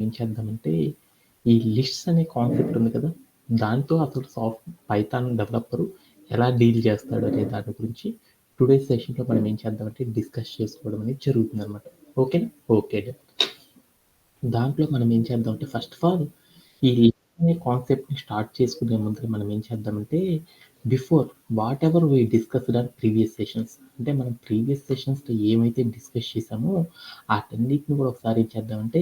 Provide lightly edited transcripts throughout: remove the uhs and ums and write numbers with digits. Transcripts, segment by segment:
ఏం చేద్దామంటే, ఈ లిస్ట్స్ అనే కాన్సెప్ట్ ఉంది కదా! దాంతో అసలు పైథాన్ డెవలపరు ఎలా డీల్ చేస్తాడు అనే దాని గురించి టుడే సెషన్‌లో మనం ఏం చేద్దామంటే డిస్కస్ చేసుకోవడం అనేది జరుగుతుందనమాట. ఓకేనా? ఓకే. డన్. దాంట్లో మనం ఏం చేద్దామంటే ఫస్ట్ ఆఫ్ ఆల్ ఈ లిస్ట్ అనే కాన్సెప్ట్‌ని స్టార్ట్ చేసుకునే ముందర మనం ఏం చేద్దామంటే before whatever we discussed on previous sessions అంటే మనం ప్రీవియస్ సెషన్స్‌లో ఏమైతే డిస్కస్ చేసామో ఆటన్నిటిని కూడా ఒకసారి ఏం చేద్దామంటే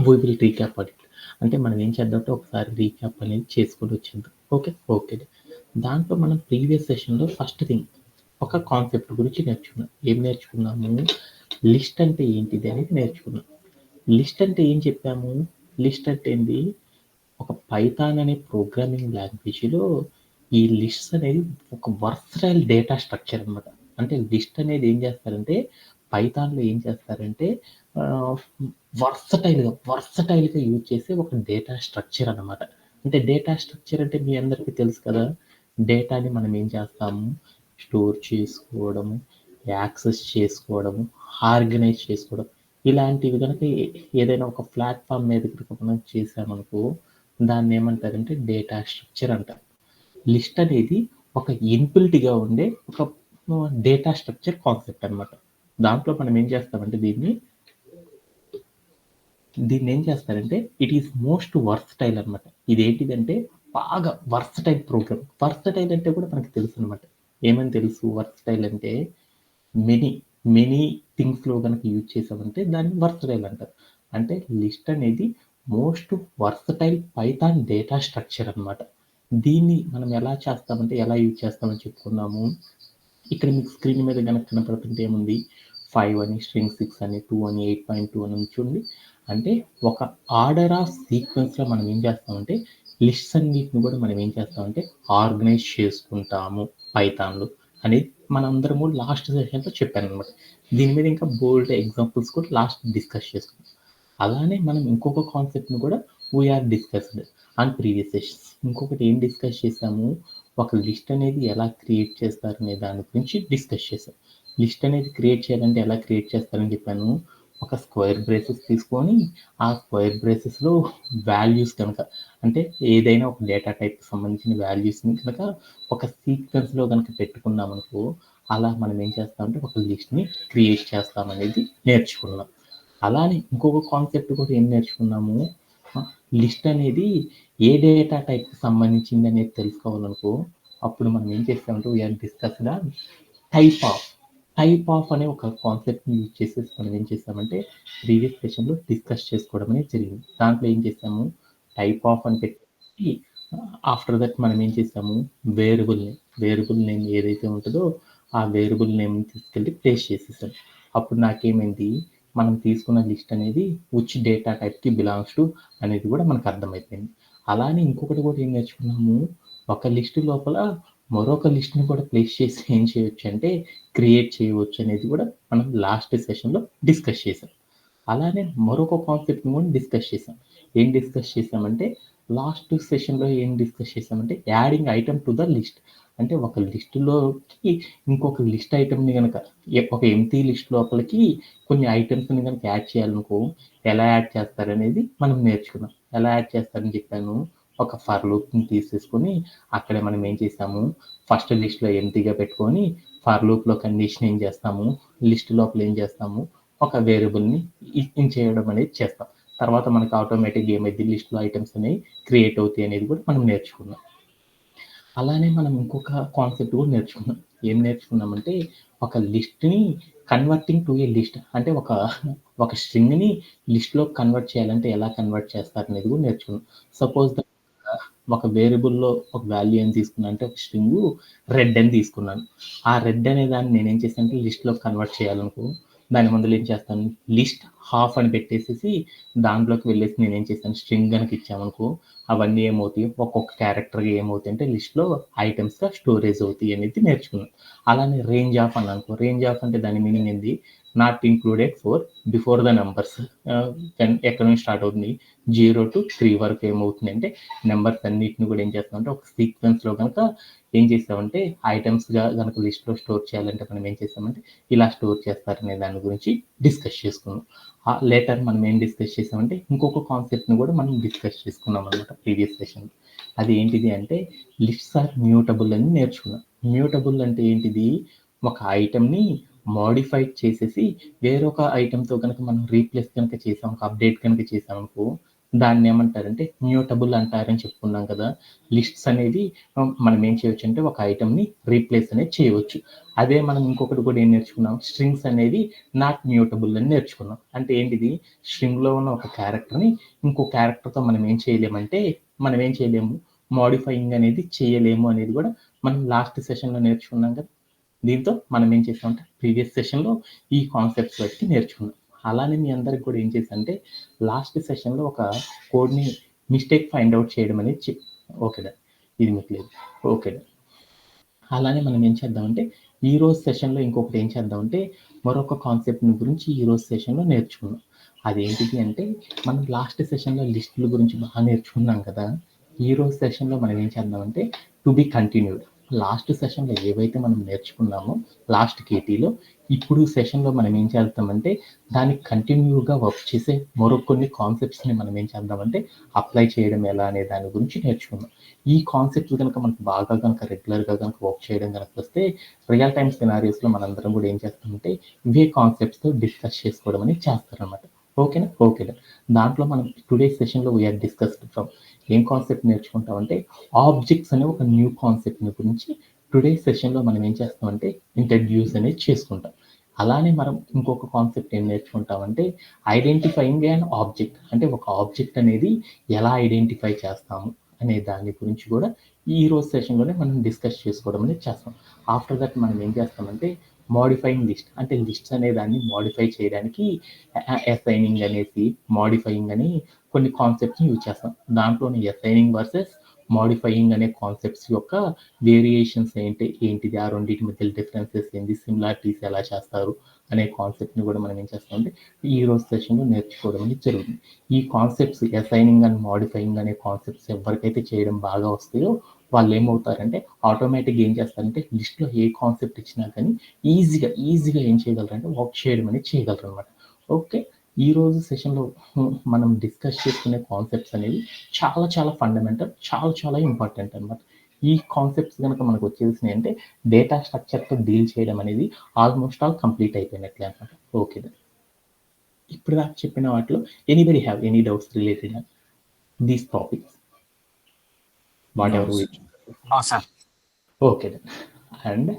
we will recap on it. అంటే మనం ఏం చేద్దామంటే ఒకసారి రీక్యాప్ అనేది చేసుకొని వచ్చేద్దాం. ఓకే. ఓకే. దాంట్లో మనం ప్రీవియస్ సెషన్‌లో ఫస్ట్ థింగ్ ఒక కాన్సెప్ట్ గురించి నేర్చుకున్నాం. ఏం నేర్చుకున్నాము? లిస్ట్ అంటే ఏంటిది అనేది నేర్చుకున్నాం. లిస్ట్ అంటే ఏం చెప్పాము? లిస్ట్ అంటే ఏంది? ఒక పైథాన్ అనే ప్రోగ్రామింగ్ లాంగ్వేజ్‌లో ఈ లిస్ట్స్ అనేది ఒక వర్సటైల్ డేటా స్ట్రక్చర్ అనమాట. అంటే లిస్ట్ అనేది ఏం చేస్తారంటే పైథాన్‌లో ఏం చేస్తారంటే ఆహ్, వర్సటైల్‌గా యూజ్ చేసే ఒక డేటా స్ట్రక్చర్ అనమాట. అంటే డేటా స్ట్రక్చర్ అంటే మీ అందరికీ తెలుసు కదా! డేటాని మనం ఏం చేస్తాము? స్టోర్ చేసుకోవడము, యాక్సెస్ చేసుకోవడము, ఆర్గనైజ్ చేసుకోవడం. ఇలాంటివి గనక ఏదైనా ఒక ప్లాట్‌ఫామ్ మీద గనక మనం చేశామనుకో దాన్నేమంటారంటే డేటా స్ట్రక్చర్ అంటారు. లిస్ట్ అనేది ఒక ఇన్‌బిల్ట్‌గా ఉండే ఒక డేటా స్ట్రక్చర్ కాన్సెప్ట్ అనమాట. దాంట్లో మనం ఏం చేస్తామంటే దీన్నేం చేస్తారంటే ఇట్ ఈస్ మోస్ట్ వర్సటైల్ అనమాట. ఇదేంటిదంటే బాగా వర్సటైల్ ప్రోగ్రామ్. వర్సటైల్ అంటే కూడా మనకు తెలుసనమాట. ఏమని తెలుసు వర్సటైల్ అంటే మెనీ, మెనీ థింగ్స్‌లో గనక యూజ్ చేసామంటే దాన్ని వర్సటైల్ అంటారు. అంటే లిస్ట్ అనేది most versatile Python data structure అనమాట. దీన్ని మనం ఎలా చేస్తామంటే ఎలా యూజ్ చేస్తామని చెప్పుకున్నాము. ఇక్కడ మీకు స్క్రీన్ మీద గనక కనపడుతుంటే ఏముంది 5 అని, స్ట్రింగ్ 6 అని, 2 అని, 8.2 అని ఉంది చూడండి. అంటే ఒక ఆర్డర్ ఆఫ్ సీక్వెన్స్‌లో మనం ఏం చేస్తామంటే లిస్ట్స్ అన్నిటిని కూడా మనం ఏం చేస్తామంటే ఆర్గనైజ్ చేసుకుంటాము పైథాన్‌లో అనేది మనందరము లాస్ట్ సెషన్‌లో చెప్పాననమాట. దీని మీద ఇంకా బోలెడు ఎగ్జాంపుల్స్ కూడా లాస్ట్ డిస్కస్ చేసుకున్నాం. అలానే మనం ఇంకొక కాన్సెప్ట్‌ని కూడా we are discussed on previous sessions. ఇంకొకటి ఏం డిస్కస్ చేసాము? ఒక లిస్ట్ అనేది ఎలా క్రియేట్ చేస్తారనే దాని గురించి డిస్కస్ చేసాం. లిస్ట్ అనేది క్రియేట్ చేయాలంటే ఎలా క్రియేట్ చేస్తారని చెప్పాను. ఒక స్క్వేర్ బ్రేసెస్ తీసుకొని ఆ స్క్వేర్ బ్రేసెస్‌లో వాల్యూస్ కనుక అంటే ఏదైనా ఒక డేటా టైప్‌కి సంబంధించిన వాల్యూస్‌ని కనుక ఒక సీక్వెన్స్‌లో గనుక పెట్టుకున్నామనుకో అలా మనం ఏం చేస్తామంటే ఒక లిస్ట్‌ని క్రియేట్ చేస్తామనేది నేర్చుకున్నాం. అలానే ఇంకొక కాన్సెప్ట్ కూడా ఏం నేర్చుకున్నాము? లిస్ట్ అనేది ఏ డేటా టైప్‌కి సంబంధించింది అనేది తెలుసుకోవాలనుకో, అప్పుడు మనం ఏం చేస్తామంటే we are discussed on type of. Type of అనే ఒక కాన్సెప్ట్‌ని యూజ్ చేసేసి మనం ఏం చేసామంటే ప్రీవియస్ సెషన్‌లో డిస్కస్ చేసుకోవడం అనేది జరిగింది. దాంట్లో ఏం చేసాము? టైప్ ఆఫ్ అని పెట్టేసి ఆఫ్టర్ దట్ మనం ఏం చేసాము? వేరియబుల్ నేమ్ ఏదైతే ఉంటదో ఆ వేరియబుల్ నేమ్‌ని తీసుకెళ్ళి ప్లేస్ చేసేసాం. అప్పుడు నాకేమైంది? మనం తీసుకున్న లిస్ట్ అనేది విచ్ డేటా టైప్‌కి బిలాంగ్స్ టు అనేది కూడా మనకు అర్థమైపోయింది. అలానే ఇంకొకటి కూడా ఏం నేర్చుకున్నాము? ఒక లిస్ట్ లోపల మరొక లిస్ట్‌ని కూడా ప్లేస్ చేసి ఏం చేయొచ్చంటే క్రియేట్ చేయవచ్చు అనేది కూడా మనం లాస్ట్ సెషన్‌లో డిస్కస్ చేసాం. అలానే మరొక కాన్సెప్ట్‌ని కూడా డిస్కస్ చేసాం. ఏం డిస్కస్ చేసామంటే లాస్ట్ సెషన్‌లో ఏం డిస్కస్ చేసామంటే adding item to the list. అంటే ఒక లిస్ట్‌లోకి ఇంకొక లిస్ట్ ఐటెమ్‌ని గనక ఒక ఎంప్టీ లిస్ట్ లోపలికి కొన్ని ఐటెమ్స్‌ని గనక యాడ్ చేయాలనుకో ఎలా యాడ్ చేస్తారనేది మనం నేర్చుకున్నాం. ఎలా యాడ్ చేస్తారని చెప్పాను. ఒక ఫర్ లూప్‌ని తీసేసుకొని అక్కడ మనం ఏం చేసాము ఫస్ట్ లిస్ట్‌లో ఎంప్టీగా పెట్టుకొని ఫర్ లూప్‌లో కండిషన్ ఏం చేస్తాము లిస్ట్ లోపల ఏం చేస్తాము ఒక వేరియబుల్‌ని చేయడం అనేది చేస్తాం. తర్వాత మనకు ఆటోమేటిక్‌గా ఏమైద్ది లిస్ట్‌లో ఐటెమ్స్ అనేవి క్రియేట్ అవుతాయి అనేది కూడా మనం నేర్చుకున్నాం. అలానే మనం ఇంకొక కాన్సెప్ట్ కూడా నేర్చుకున్నాం. ఏం నేర్చుకున్నామంటే ఒక లిస్ట్‌ని కన్వర్టింగ్ టు ఏ లిస్ట్ అంటే ఒక స్ట్రింగ్‌ని లిస్ట్‌లో కన్వర్ట్ చేయాలంటే ఎలా కన్వర్ట్ చేస్తారనేది కూడా నేర్చుకున్నాం. సపోజ్ దట్ ఒక వేరియబుల్‌లో ఒక వాల్యూ ఏం తీసుకున్నా అంటే ఒక స్ట్రింగు రెడ్ అని తీసుకున్నాను. ఆ రెడ్ అనే దాన్ని నేనేం చేశానంటే లిస్ట్‌లోకి కన్వర్ట్ చేయాలనుకో దాని ముందుల ఏం చేస్తాను లిస్ట్ హాఫ్ అని పెట్టేసేసి దాంట్లోకి వెళ్ళేసి నేనేం చేశాను స్ట్రింగ్ గనక ఇచ్చామనుకో అవన్నీ ఏమవుతాయి ఒక్కొక్క క్యారెక్టర్‌గా ఏమవుతాయి అంటే లిస్ట్‌లో ఐటెమ్స్‌గా స్టోరేజ్ అవుతాయి అనేది నేర్చుకున్నాం. అలానే రేంజ్ ఆఫ్ అని అనుకో రేంజ్ ఆఫ్ అంటే దాని మీనింగ్ ఏంది not included four before the numbers. ఎక్కడ నుంచి స్టార్ట్ అవుతుంది, 0 to 3 వరకు ఏమవుతుంది అంటే నెంబర్స్ అన్నిటిని కూడా ఏం చేస్తామంటే ఒక సీక్వెన్స్లో కనుక ఏం చేస్తామంటే ఐటమ్స్గా కనుక లిస్ట్లో స్టోర్ చేయాలంటే మనం ఏం చేస్తామంటే ఇలా స్టోర్ చేస్తారనే దాని గురించి డిస్కస్ చేసుకున్నాం. లేటర్ మనం ఏం డిస్కస్ చేసామంటే ఇంకొక కాన్సెప్ట్ని కూడా మనం డిస్కస్ చేసుకున్నాం అనమాట ప్రీవియస్ సెషన్లో. అది ఏంటిది అంటే లిస్ట్స్ ఆర్ మ్యూటబుల్ అని నేర్చుకున్నాం. మ్యూటబుల్ అంటే ఏంటిది, ఒక ఐటమ్ని మోడిఫై చేసేసి వేరొక ఐటమ్తో కనుక మనం రీప్లేస్ కనుక చేసాం, ఒక అప్డేట్ కనుక చేసామనుకో దాన్ని ఏమంటారంటే మ్యూటబుల్ అంటారని చెప్పుకున్నాం కదా. లిస్ట్స్ అనేది మనం ఏం చేయొచ్చు అంటే ఒక ఐటమ్ని రీప్లేస్ అనేది చేయవచ్చు. అదే మనం ఇంకొకటి కూడా ఏం నేర్చుకున్నాం, స్ట్రింగ్స్ అనేది నాట్ మ్యూటబుల్ అని నేర్చుకున్నాం. అంటే ఏంటిది, స్ట్రింగ్లో ఉన్న ఒక క్యారెక్టర్ని ఇంకో క్యారెక్టర్తో మనం ఏం చేయలేము, మోడిఫైయింగ్ అనేది చేయలేము అనేది కూడా మనం లాస్ట్ సెషన్లో నేర్చుకున్నాం కదా. దీంతో మనం ఏం చేసామంటే ప్రీవియస్ సెషన్లో ఈ కాన్సెప్ట్స్ బట్టి నేర్చుకున్నాం. అలానే మీ అందరికి కూడా ఏం చేశానంటే లాస్ట్ సెషన్లో ఒక కోడ్ని మిస్టేక్ ఫైండ్ అవుట్ చేయడం అనేది ఓకేదా, ఇది మీకు లేదు ఓకేదా. అలానే మనం ఏం చేద్దామంటే ఈరోజు సెషన్లో ఇంకొకటి ఏం చేద్దామంటే మరొక కాన్సెప్ట్ని గురించి ఈరోజు సెషన్లో నేర్చుకున్నాం. అదేంటిది అంటే మనం లాస్ట్ సెషన్లో లిస్టుల గురించి బాగా నేర్చుకున్నాం కదా. ఈరోజు సెషన్లో మనం ఏం చేద్దామంటే టు బి కంటిన్యూడ్. లాస్ట్ సెషన్లో ఏవైతే మనం నేర్చుకున్నామో లాస్ట్ కేటీలో, ఇప్పుడు సెషన్లో మనం ఏం చేద్దామంటే దానికి కంటిన్యూగా వర్క్ చేసే మరో కొన్ని కాన్సెప్ట్స్ని మనం ఏం చేద్దామంటే అప్లై చేయడం ఎలా అనే దాని గురించి నేర్చుకున్నాం. ఈ కాన్సెప్ట్స్ కనుక మనకు బాగా కనుక రెగ్యులర్గా కనుక వర్క్ చేయడం కనుక వస్తే రియల్ టైమ్ సినారియోస్లో మనందరం కూడా ఏం చేస్తామంటే ఇవే కాన్సెప్ట్స్తో డిస్కస్ చేసుకోవడం అనేది చేస్తారనమాట. ఓకేనా. దాంట్లో మనం టుడే సెషన్లో వీఆర్ డిస్కస్డ్ ఫ్రమ్ ఏం కాన్సెప్ట్ నేర్చుకుంటామంటే ఆబ్జెక్ట్స్ అనే ఒక న్యూ కాన్సెప్ట్ని గురించి టుడే సెషన్లో మనం ఏం చేస్తామంటే ఇంట్రడ్యూస్ అనేది చేసుకుంటాం. అలానే మనం ఇంకొక కాన్సెప్ట్ ఏం నేర్చుకుంటామంటే ఐడెంటిఫైయింగ్ అండ్ ఆబ్జెక్ట్. అంటే ఒక ఆబ్జెక్ట్ అనేది ఎలా ఐడెంటిఫై చేస్తాము అనే దాని గురించి కూడా ఈ రోజు సెషన్లోనే మనం డిస్కస్ చేసుకోవడం అనేది చేస్తాం. ఆఫ్టర్ దట్ మనం ఏం చేస్తామంటే మోడిఫైయింగ్ లిస్ట్, అంటే లిస్ట్స్ అనే దాన్ని మోడిఫై చేయడానికి అసైనింగ్ అనేసి మోడిఫైయింగ్ అని కొన్ని కాన్సెప్ట్స్ని యూజ్ చేస్తాం. దాంట్లోనే అసైనింగ్ వర్సెస్ మోడిఫైయింగ్ అనే కాన్సెప్ట్స్ యొక్క వేరియేషన్స్ ఏంటిది, ఆ రెండింటి మధ్య డిఫరెన్సెస్ ఏంటి, సిమిలారిటీస్ ఎలా చేస్తారు అనే కాన్సెప్ట్ని కూడా మనం ఏం చేస్తామంటే ఈ రోజు సెషన్లో నేర్చుకోవడం అనేది జరుగుతుంది. ఈ కాన్సెప్ట్స్ అసైనింగ్ అండ్ మోడిఫైయింగ్ అనే కాన్సెప్ట్స్ ఎవరికైతే చేయడం బాగా వస్తాయో వాళ్ళు ఏమవుతారంటే ఆటోమేటిక్గా ఏం చేస్తారంటే లిస్ట్లో ఏ కాన్సెప్ట్ ఇచ్చినా కానీ ఈజీగా ఏం చేయగలరంటే వర్క్ చేయడం అనేది చేయగలరు అనమాట. ఓకే, ఈరోజు సెషన్లో మనం డిస్కస్ చేసుకునే కాన్సెప్ట్స్ అనేవి చాలా ఫండమెంటల్, చాలా ఇంపార్టెంట్ అనమాట. ఈ కాన్సెప్ట్స్ కనుక మనకు వచ్చేసినాయి అంటే డేటా స్ట్రక్చర్తో డీల్ చేయడం అనేది ఆల్మోస్ట్ ఆల్ కంప్లీట్ అయిపోయినట్లే అనమాట. ఓకే, ఇప్పుడు నాకు చెప్పిన వాటిలో anybody have any doubts related these topics? Okay, and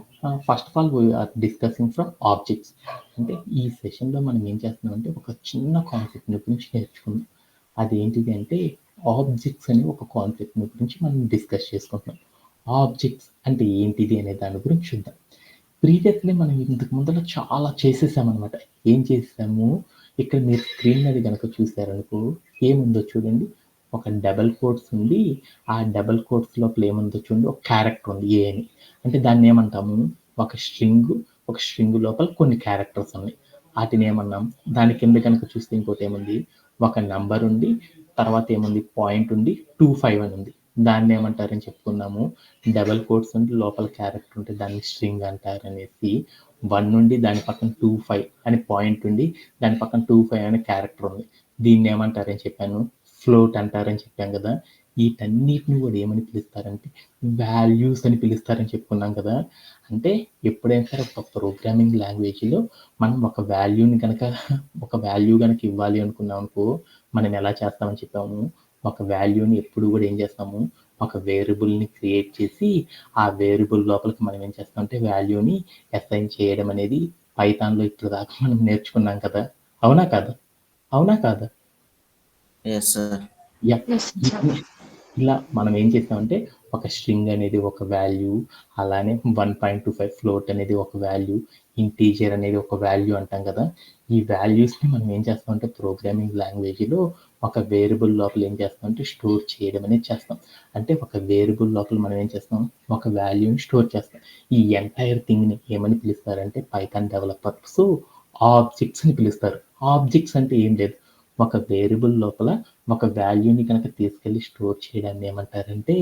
first of all we are discussing from objects. అంటే ఈ సెషన్లో మనం ఏం చేస్తున్నామంటే ఒక చిన్న కాన్సెప్ట్ని గురించి నేర్చుకున్నాం. అదేంటిది అంటే ఆబ్జెక్ట్స్ అనే ఒక కాన్సెప్ట్ని గురించి మనం డిస్కస్ చేసుకుంటున్నాం. ఆబ్జెక్ట్స్ అంటే ఏంటిది అనే దాని గురించి చూద్దాం. ప్రీవియస్లీ మనం ఇంతకు ముందర చాలా చేసేసామన్నమాట. ఏం చేసాము, ఇక్కడ మీరు స్క్రీన్ మీద కనుక చూసారనుకో ఏముందో చూడండి, ఒక డబల్ కోట్స్ ఉంది. ఆ డబల్ కోట్స్ లోపల ఏముందో చూడండి, ఒక క్యారెక్టర్ ఉంది ఏ అని. అంటే దాన్ని ఏమంటాము, ఒక స్ట్రింగ్ లోపల కొన్ని క్యారెక్టర్స్ ఉన్నాయి, వాటిని ఏమన్నాం. దాని కింద కనుక చూస్తే ఇంకోటి ఏముంది, ఒక నంబర్ ఉంది, తర్వాత ఏముంది పాయింట్ ఉంది, 25 అని ఉంది. దాన్ని ఏమంటారని చెప్పుకున్నాము, డబల్ కోట్స్ ఉండి లోపల క్యారెక్టర్ ఉంటే దాన్ని స్ట్రింగ్ అంటారు అనేసి. 1 నుండి దాని పక్కన 25 అని పాయింట్ ఉండి దాని పక్కన 25 అనే క్యారెక్టర్ ఉంది, దీన్ని ఏమంటారని చెప్పాను, ఫ్లోట్ అంటారని చెప్పాం కదా. వీటన్నిటిని కూడా ఏమని పిలుస్తారంటే వాల్యూస్ అని పిలుస్తారని చెప్పుకున్నాం కదా. అంటే ఎప్పుడైనా సరే ఒక ప్రోగ్రామింగ్ లాంగ్వేజ్లో మనం ఒక వాల్యూ కనుక ఇవ్వాలి అనుకున్నాం అనుకో మనం ఎలా చేస్తామని చెప్పాము, ఒక వాల్యూని ఎప్పుడు కూడా ఏం చేస్తాము, ఒక వేరియబుల్ని క్రియేట్ చేసి ఆ వేరియబుల్ లోపలికి మనం ఏం చేస్తామంటే వాల్యూని అసైన్ చేయడం అనేది పైథాన్లో ఇప్పుడు దాకా మనం నేర్చుకున్నాం కదా. అవునా కాదా? ఇలా మనం ఏం చేస్తామంటే ఒక స్ట్రింగ్ అనేది ఒక వాల్యూ, అలానే 1.25 ఫ్లోట్ అనేది ఒక వాల్యూ, ఇంటీజర్ అనేది ఒక వాల్యూ అంటాం కదా. ఈ వాల్యూస్ని మనం ఏం చేస్తామంటే ప్రోగ్రామింగ్ లాంగ్వేజ్లో ఒక వేరియబుల్ లోపల ఏం చేస్తామంటే స్టోర్ చేయడం అనేది చేస్తాం. అంటే ఒక వేరియబుల్ లోపల మనం ఏం చేస్తాం, ఒక వాల్యూని స్టోర్ చేస్తాం. ఈ ఎంటైర్ థింగ్ని ఏమని పిలుస్తారంటే పైథాన్ డెవలపర్స్ ఆబ్జెక్ట్స్ అని పిలుస్తారు. ఆబ్జెక్ట్స్ అంటే ఏం లేదు. ఒక వేరియబుల్ లోపల ఒక వాల్యూని కనుక తీసుకెళ్ళి స్టోర్ చేయడాన్ని ఏమంటారంటే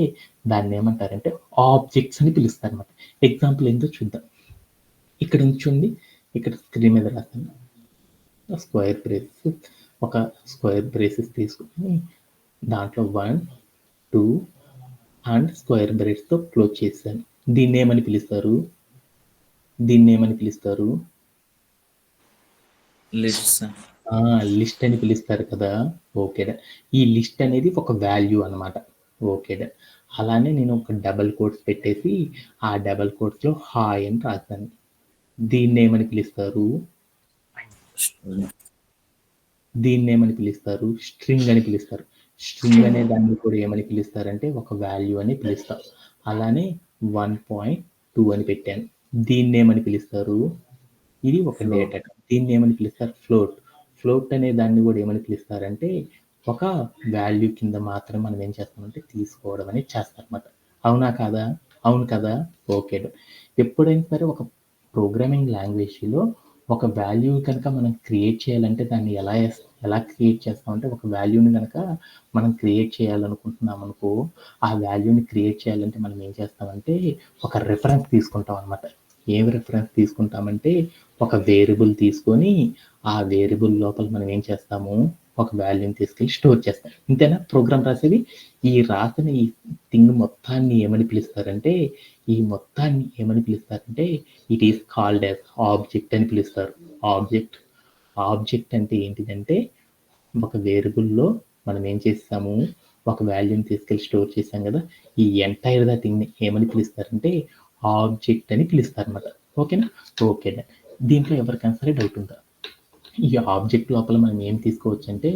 దాన్నేమంటారంటే ఆబ్జెక్ట్స్ అని పిలుస్తారనమాట. ఎగ్జాంపుల్ ఏందో చూద్దాం. ఇక్కడ ఉంచుండి ఇక్కడ స్క్రీన్ మీద రాసాను. స్క్వేర్ బ్రేసెస్ ఒక స్క్వేర్ బ్రేసెస్ తీసుకొని దాంట్లో 1, 2 అండ్ స్క్వేర్ బ్రేస్‌తో క్లోజ్ చేశాను. దీన్నేమని పిలుస్తారు? దీన్నేమని పిలుస్తారు? లిస్ట్స్. లిస్ట్ అని పిలుస్తారు కదా! ఓకేడా. ఈ లిస్ట్ అనేది ఒక వాల్యూ అనమాట. ఓకేడా. అలానే నేను ఒక డబుల్ కోట్స్ పెట్టేసి ఆ డబుల్ కోట్స్‌లో హాయ్ అని రాసాను. దీన్నేమని పిలుస్తారు? దీన్నేమని పిలుస్తారు? స్ట్రింగ్ అని పిలుస్తారు. స్ట్రింగ్ అనే దాన్ని కూడా ఏమని పిలుస్తారంటే ఒక వాల్యూ అని పిలుస్తాం. అలానే 1.2 అని పెట్టాను. దీన్నేమని పిలుస్తారు? ఇది ఒక డేటా. దీన్నేమని పిలుస్తారు? ఫ్లోట్. ఫ్లోట్ అనే దాన్ని కూడా ఏమని పిలుస్తారంటే ఒక వాల్యూ కింద మాత్రం మనం ఏం చేస్తామంటే తీసుకోవడం అనేది చేస్తారన్నమాట. అవునా కాదా? అవును కదా! ఓకే. ఎప్పుడైనా సరే ఒక ప్రోగ్రామింగ్ లాంగ్వేజ్‌లో ఒక వాల్యూ కనుక మనం క్రియేట్ చేయాలంటే దాన్ని ఎలా క్రియేట్ చేస్తామంటే ఒక వాల్యూని గనక మనం క్రియేట్ చేయాలనుకుంటున్నామనుకో, ఆ వాల్యూని క్రియేట్ చేయాలంటే మనం ఏం చేస్తామంటే ఒక రిఫరెన్స్ తీసుకుంటాం అనమాట. ఏం రిఫరెన్స్ తీసుకుంటామంటే ఒక వేరియబుల్ తీసుకొని ఆ వేరియబుల్ లోపల మనం ఏం చేస్తాము ఒక వాల్యూని తీసుకెళ్ళి స్టోర్ చేస్తాం. ఇంతేనా ప్రోగ్రామ్ రాసేది? ఈ రాసిన ఈ థింగ్ మొత్తాన్ని ఏమని పిలుస్తారంటే ఈ మొత్తాన్ని ఏమని పిలుస్తారంటే it is called as object అని పిలుస్తారు. ఆబ్జెక్ట్. ఆబ్జెక్ట్ అంటే ఏంటిదంటే ఒక వేరియబుల్‌లో మనం ఏం చేస్తాము ఒక వాల్యూని తీసుకెళ్ళి స్టోర్ చేసాం కదా! ఈ ఎంటైర్ థింగ్‌ని ఏమని పిలుస్తారంటే ఆబ్జెక్ట్ అని పిలుస్తారన్నమాట. ఓకేనా? ఓకే. దీంట్లో ఎవరికైనా సరే డౌట్ ఉందా? ఈ ఆబ్జెక్ట్ లోపల మనం ఏం తీసుకోవచ్చంటే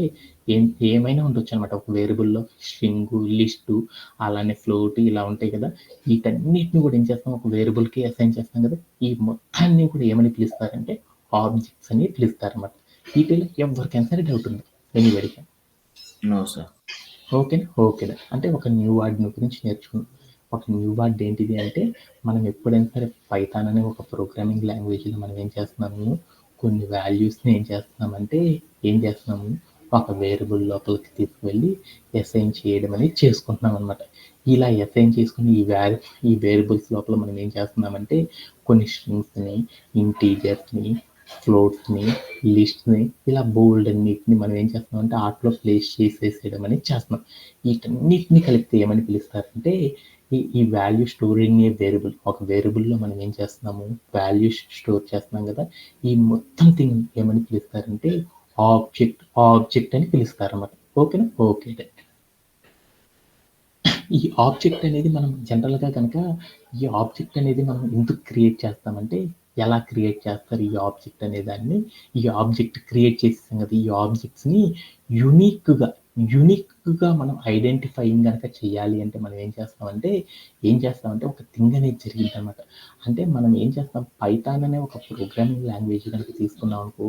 ఏమైనా ఉండొచ్చనమాట. ఒక వేరియబుల్‌లో స్ట్రింగు, లిస్టు, అలానే ఫ్లోట్ ఇలా ఉంటాయి కదా! వీటన్నిటిని కూడా ఏం చేస్తాం ఒక వేరియబుల్‌కి అసైన్ చేస్తాం కదా! ఈ మొత్తాన్ని కూడా ఏమని పిలుస్తారంటే ఆబ్జెక్ట్స్ అని పిలుస్తారన్నమాట. వీటిలో ఎవరికైనా సరే డౌట్ ఉందా? ఎనీబడీకి? No sir. ఓకేనా? ఓకేనా. అంటే ఒక న్యూ వర్డ్ గురించి నేర్చుకున్నాం. ఒక న్యూ వర్డ్ ఏంటిది అంటే మనం ఎప్పుడైనా సరే పైథాన్ అనే ఒక ప్రోగ్రామింగ్ లాంగ్వేజ్‌లో మనం ఏం చేస్తున్నాము కొన్ని వాల్యూస్‌ని ఏం చేస్తున్నాము ఒక వేరియబుల్ లోపలికి తీసుకువెళ్ళి అసైన్ చేయడం అనేది చేసుకుంటున్నాం అనమాట. ఇలా అసైన్ చేసుకుని ఈ వేరియబుల్స్ లోపల మనం ఏం చేస్తున్నామంటే కొన్ని స్ట్రింగ్స్‌ని, ఇంటీజర్స్‌ని, ఫ్లోట్స్‌ని, లిస్ట్‌ని ఇలా బోల్డ్ అన్నిటిని మనం ఏం చేస్తున్నామంటే ఆర్ట్‌లో ప్లేస్ చేసేసేయడం అనేది చేస్తున్నాం. వీటన్నిటిని కలిపితే ఏమని పిలుస్తారంటే ఈ వాల్యూ స్టోరింగ్ ఏ వేరియబుల్. ఒక వేరియబుల్‌లో మనం ఏం చేస్తున్నాము వాల్యూ స్టోర్ చేస్తున్నాం కదా! ఈ మొత్తం థింగ్ ఏమని పిలుస్తారంటే ఆబ్జెక్ట్ అని పిలుస్తారన్నమాట. ఓకేనా? ఓకే. ఈ ఆబ్జెక్ట్ అనేది మనం జనరల్‌గా కనుక ఈ ఆబ్జెక్ట్ అనేది మనం ఎందుకు క్రియేట్ చేస్తామంటే ఎలా క్రియేట్ చేస్తారు ఈ ఆబ్జెక్ట్ అనే దాన్ని ఈ ఆబ్జెక్ట్ క్రియేట్ చేసేసాం కదా! ఈ ఆబ్జెక్ట్స్‌ని యూనిక్‌గా మనం ఐడెంటిఫైయింగ్ గనక చేయాలి అంటే మనం ఏం చేస్తామంటే ఒక థింగ్ అనేది జరిగిద్దనమాట. అంటే మనం ఏం చేస్తాం పైథాన్ అనే ఒక ప్రోగ్రామింగ్ లాంగ్వేజ్ గనక తీసుకున్నామనుకో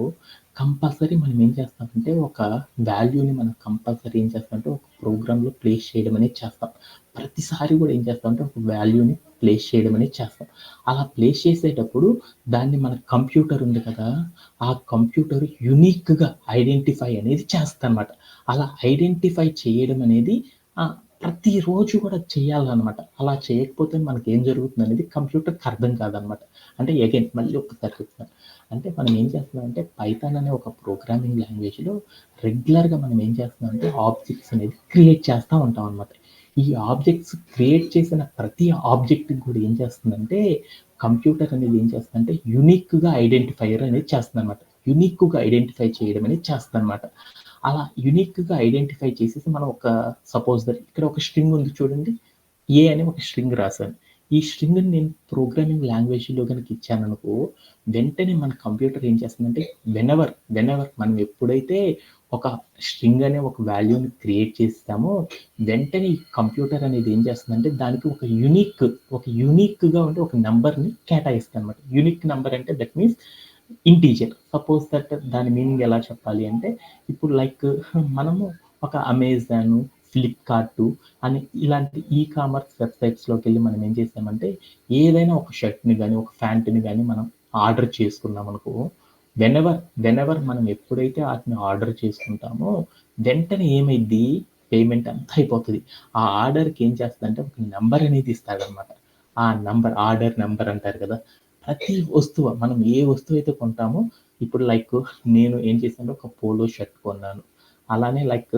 కంపల్సరీ మనం ఏం చేస్తామంటే ఒక వాల్యూని మనం కంపల్సరీ ఏం చేస్తామంటే ఒక ప్రోగ్రామ్‌లో ప్లేస్ చేయడం అనేది చేస్తాం. ప్రతిసారి కూడా ఏం చేస్తామంటే ఒక వాల్యూని ప్లేస్ చేయడం అనేది చేస్తాం. అలా ప్లేస్ చేసేటప్పుడు దాన్ని మన కంప్యూటర్ ఉంది కదా! ఆ కంప్యూటర్ యూనిక్‌గా ఐడెంటిఫై అనేది చేస్తదనమాట. అలా ఐడెంటిఫై చేయడం అనేది ప్రతిరోజు కూడా చేయాలనమాట. అలా చేయకపోతే మనకేం జరుగుతుందనేది కంప్యూటర్‌కి అర్థం కాదనమాట. అంటే అగైన్ మళ్ళీ ఒక్కసారి చెప్తాను. అంటే మనం ఏం చేస్తున్నామంటే పైథాన్ అనే ఒక ప్రోగ్రామింగ్ లాంగ్వేజ్‌లో రెగ్యులర్‌గా మనం ఏం చేస్తున్నామంటే ఆబ్జెక్ట్స్ అనేది క్రియేట్ చేస్తా ఉంటామనమాట. ఈ ఆబ్జెక్ట్స్ క్రియేట్ చేసిన ప్రతి ఆబ్జెక్ట్‌కి కూడా ఏం చేస్తుందంటే కంప్యూటర్ అనేది ఏం చేస్తుందంటే యూనిక్‌గా ఐడెంటిఫైయర్ అనేది చేస్తుందనమాట. యూనిక్‌గా ఐడెంటిఫై చేయడం అనేది చేస్తదనమాట. అలా యూనిక్‌గా ఐడెంటిఫై చేసేసి మనం సపోజ్ దట్ ఇక్కడ ఒక స్ట్రింగ్ ఉంది చూడండి. ఏ అని ఒక స్ట్రింగ్ రాసాను. ఈ స్ట్రింగ్‌ని నేను ప్రోగ్రామింగ్ లాంగ్వేజ్‌లో గనక ఇచ్చాననుకో, వెంటనే మన కంప్యూటర్ ఏం చేస్తుందంటే వెనెవర్ మనం ఎప్పుడైతే ఒక స్ట్రింగ్ అనే ఒక వాల్యూని క్రియేట్ చేస్తామో, వెంటనే ఈ కంప్యూటర్ అనేది ఏం చేస్తుందంటే దానికి ఒక యూనిక్‌గా ఉండే ఒక నంబర్‌ని కేటాయిస్తదనమాట. యూనిక్ నంబర్ అంటే that means integer. Suppose that దాని మీనింగ్ ఎలా చెప్పాలి అంటే, ఇప్పుడు లైక్ మనము ఒక అమెజాను, ఫ్లిప్‌కార్టు అని ఇలాంటి కామర్స్ వెబ్‌సైట్స్‌లోకెళ్ళి మనం ఏం చేసామంటే, ఏదైనా ఒక షర్ట్‌ని గాని, ఒక ప్యాంట్‌ని గాని మనం ఆర్డర్ చేసుకున్నామనుకో, వెనెవర్ మనం ఎప్పుడైతే వాటిని ఆర్డర్ చేసుకుంటామో వెంటనే ఏమైద్ది, పేమెంట్ అంతా అయిపోతుంది. ఆ ఆర్డర్కి ఏం చేస్తుందంటే ఒక నెంబర్ అనేది ఇస్తాడనమాట. ఆ నంబర్, ఆర్డర్ నెంబర్ అంటారు కదా. ప్రతి వస్తువు, మనం ఏ వస్తువు అయితే కొంటామో, ఇప్పుడు లైక్ నేను ఏం చేశాను, ఒక పోలో షర్ట్ కొన్నాను. అలానే లైక్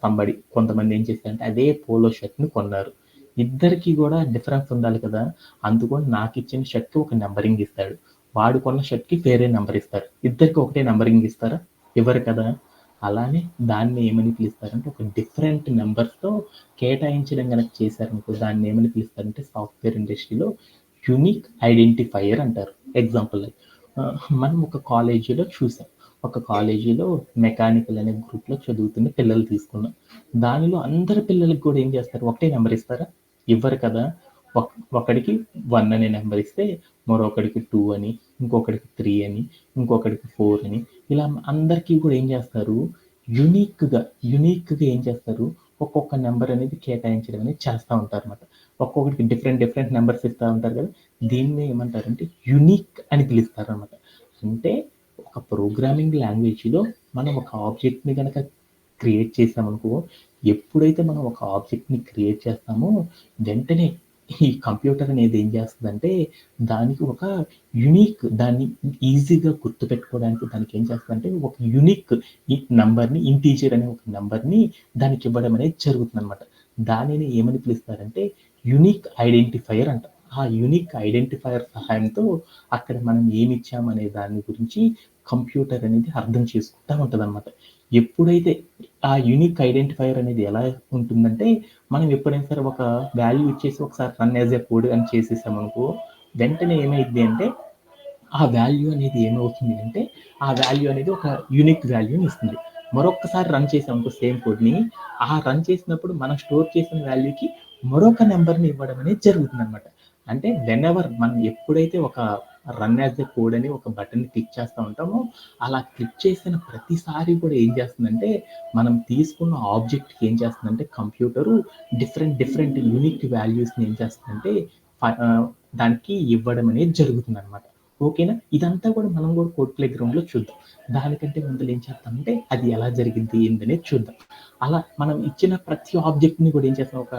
సంబడి, కొంతమంది ఏం చేశారంటే అదే పోలో షర్ట్ని కొన్నారు. ఇద్దరికి కూడా డిఫరెన్స్ ఉండాలి కదా. అందుకని నాకు ఇచ్చిన షర్ట్కి ఒక నెంబరింగ్ ఇస్తాడు, వాడు కొన్న షర్ట్కి వేరే నెంబర్ ఇస్తారు. ఇద్దరికి ఒకటే నెంబరింగ్ ఇస్తారా? ఇవ్వరు కదా. అలానే దాన్ని ఏమని పిలుస్తారంటే ఒక డిఫరెంట్ నెంబర్స్తో కేటాయించడం కనుక చేశారనుకో దాన్ని ఏమని పిలుస్తారంటే సాఫ్ట్వేర్ ఇండస్ట్రీలో యూనిక్ ఐడెంటిఫైయర్ అంటారు. ఎగ్జాంపుల్ మనం ఒక కాలేజీలో చూసాం, ఒక కాలేజీలో మెకానికల్ అనే గ్రూప్లో చదువుతున్న పిల్లలు తీసుకున్నాం. దానిలో అందరి పిల్లలకి కూడా ఏం చేస్తారు, ఒకటే నెంబర్ ఇస్తారా? ఇవ్వరు కదా. ఒకడికి 1 అనే నెంబర్ ఇస్తే మరొకడికి 2 అని, ఇంకొకడికి 3 అని, ఇంకొకడికి 4 అని, ఇలా అందరికీ కూడా ఏం చేస్తారు, యునిక్గా ఏం చేస్తారు, ఒక్కొక్క నెంబర్ అనేది కేటాయించడం అనేది చేస్తూ ఉంటారు అనమాట. ఒక్కొక్కడికి డిఫరెంట్ నెంబర్స్ ఇస్తూ ఉంటారు కదా. దీన్ని ఏమంటారంటే యునిక్ అని పిలుస్తారు అనమాట. అంటే ఒక ప్రోగ్రామింగ్ లాంగ్వేజ్లో మనం ఒక ఆబ్జెక్ట్ని కనుక క్రియేట్ చేసామనుకో, ఎప్పుడైతే మనం ఒక ఆబ్జెక్ట్ని క్రియేట్ చేస్తామో వెంటనే ఈ కంప్యూటర్ అనేది ఏం చేస్తుందంటే దానికి ఒక యునిక్, దాన్ని ఈజీగా గుర్తుపెట్టుకోవడానికి దానికి ఏం చేస్తుందంటే ఒక యునిక్ ఈ నంబర్ని, ఇంటీజర్ అనే ఒక నంబర్ని దానికి ఇవ్వడం అనేది జరుగుతుంది అనమాట. దానిని ఏమని పిలుస్తారంటే యునిక్ ఐడెంటిఫైయర్ అంట. ఆ యునిక్ ఐడెంటిఫైయర్ సహాయంతో అక్కడ మనం ఏమి ఇచ్చామనే దాని గురించి కంప్యూటర్ అనేది అర్థం చేసుకుంటా ఉంటుంది అనమాట. ఎప్పుడైతే ఆ యూనిక్ ఐడెంటిఫైయర్ అనేది ఎలా ఉంటుందంటే, మనం ఎప్పుడైనా సరే ఒక వాల్యూ ఇచ్చేసి ఒకసారి రన్ యాజ్ ఏ కోడ్ అని చేసేసామనుకో, వెంటనే ఏమైద్ది అంటే ఆ వాల్యూ అనేది ఏమవుతుంది అంటే ఆ వాల్యూ అనేది ఒక యూనిక్ వాల్యూని ఇస్తుంది. మరొక్కసారి రన్ చేసామనుకో సేమ్ కోడ్ని, ఆ రన్ చేసినప్పుడు మనం స్టోర్ చేసిన వాల్యూకి మరొక నెంబర్ని ఇవ్వడం అనేది జరుగుతుంది అనమాట. అంటే వెనెవర్ మనం ఎప్పుడైతే ఒక రన్ యాజ్ ఎ కోడ్ అని ఒక బటన్ క్లిక్ చేస్తూ ఉంటామో, అలా క్లిక్ చేసిన ప్రతిసారి కూడా ఏం చేస్తుందంటే మనం తీసుకున్న ఆబ్జెక్ట్కి ఏం చేస్తుందంటే కంప్యూటరు డిఫరెంట్ యూనిక్ వాల్యూస్ని ఏం చేస్తుందంటే దానికి ఇవ్వడం అనేది జరుగుతుంది అనమాట. ఓకేనా. ఇదంతా కూడా మనం కూడా కోడ్ ప్లే గ్రౌండ్లో చూద్దాం. దానికంటే ముందు ఏం చేస్తామంటే అది ఎలా జరిగింది ఏందనేది చూద్దాం. అలా మనం ఇచ్చిన ప్రతి ఆబ్జెక్ట్ని కూడా ఏం చేస్తాం, ఒక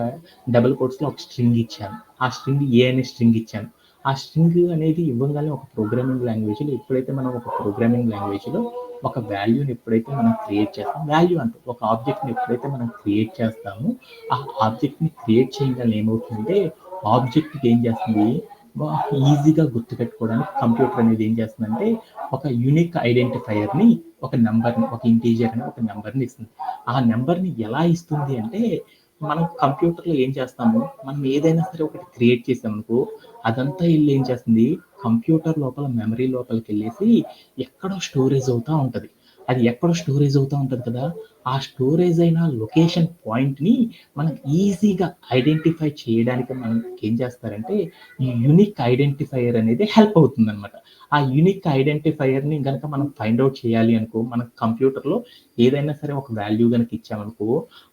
డబుల్ కోట్స్లో ఒక స్ట్రింగ్ ఇచ్చాను, ఆ స్ట్రింగ్ ఏ అనే స్ట్రింగ్ ఇచ్చాను. ఆ స్ట్రింగ్ అనేది ఇవ్వగానే ఒక ప్రోగ్రామింగ్ లాంగ్వేజ్లో ఎప్పుడైతే మనం ఒక ప్రోగ్రామింగ్ లాంగ్వేజ్లో ఒక వాల్యూని ఎప్పుడైతే మనం క్రియేట్ చేస్తాం, వాల్యూ అంటే ఒక ఆబ్జెక్ట్ని ఎప్పుడైతే మనం క్రియేట్ చేస్తామో ఆ ఆబ్జెక్ట్ని క్రియేట్ చేయగానే ఏమవుతుందంటే ఆబ్జెక్ట్కి ఏం చేస్తుంది, ఈజీగా గుర్తుపెట్టుకోవడానికి కంప్యూటర్ అనేది ఏం చేస్తుందంటే ఒక యూనిక్ ఐడెంటిఫైయర్ని, ఒక నెంబర్ని, ఒక ఇంటీజర్ అని ఒక నెంబర్ని ఇస్తుంది. ఆ నెంబర్ని ఎలా ఇస్తుంది అంటే మనం కంప్యూటర్లో ఏం చేస్తాము, మనం ఏదైనా సరే ఒకటి క్రియేట్ చేసామనుకో అదంతా వెళ్ళి ఏం చేస్తుంది, కంప్యూటర్ లోపల మెమరీ లోపలికి వెళ్ళేసి ఎక్కడో స్టోరేజ్ అవుతూ ఉంటుంది. అది ఎక్కడో స్టోరేజ్ అవుతూ ఉంటుంది కదా. ఆ స్టోరేజ్ అయిన లొకేషన్ పాయింట్ని మనం ఈజీగా ఐడెంటిఫై చేయడానికి మనకి ఏం చేస్తారంటే ఈ యూనిక్ ఐడెంటిఫైయర్ అనేది హెల్ప్ అవుతుంది అనమాట. ఆ యూనిక్ ఐడెంటిఫైయర్ని కనుక మనం ఫైండ్ అవుట్ చేయాలి అనుకో, మన కంప్యూటర్లో ఏదైనా సరే ఒక వాల్యూ కనుక ఇచ్చామనుకో,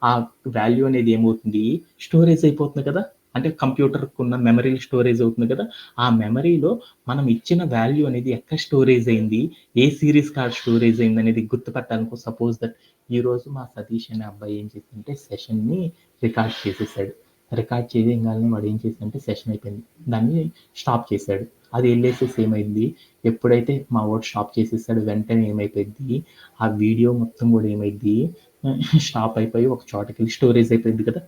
ఆ వాల్యూ అనేది ఏమవుతుంది, స్టోరేజ్ అయిపోతుంది కదా. అంటే కంప్యూటర్కు ఉన్న మెమరీ స్టోరేజ్ అవుతుంది కదా. ఆ మెమరీలో మనం ఇచ్చిన వాల్యూ అనేది ఎక్కడ స్టోరేజ్ అయింది, ఏ సిరీస్ కార్డ్ స్టోరేజ్ అయింది అనేది గుర్తుపట్టాలనుకో. సపోజ్ దట్ ఈరోజు మా సతీష్ అనే అబ్బాయి ఏం చేసిందంటే సెషన్ని రికార్డ్ చేసేసాడు. రికార్డ్ చేయగానే వాడు ఏం చేశాడంటే సెషన్ అయిపోయింది, దాన్ని స్టాప్ చేశాడు. అది వెళ్ళేసేసి ఏమైంది, ఎప్పుడైతే మా వాడు స్టాప్ చేసేసాడు వెంటనే ఏమైపోయింది, ఆ వీడియో మొత్తం కూడా ఏమైంది, స్టాప్ అయిపోయి ఒక చోటకి వెళ్ళి స్టోరేజ్ అయిపోయింది కదా.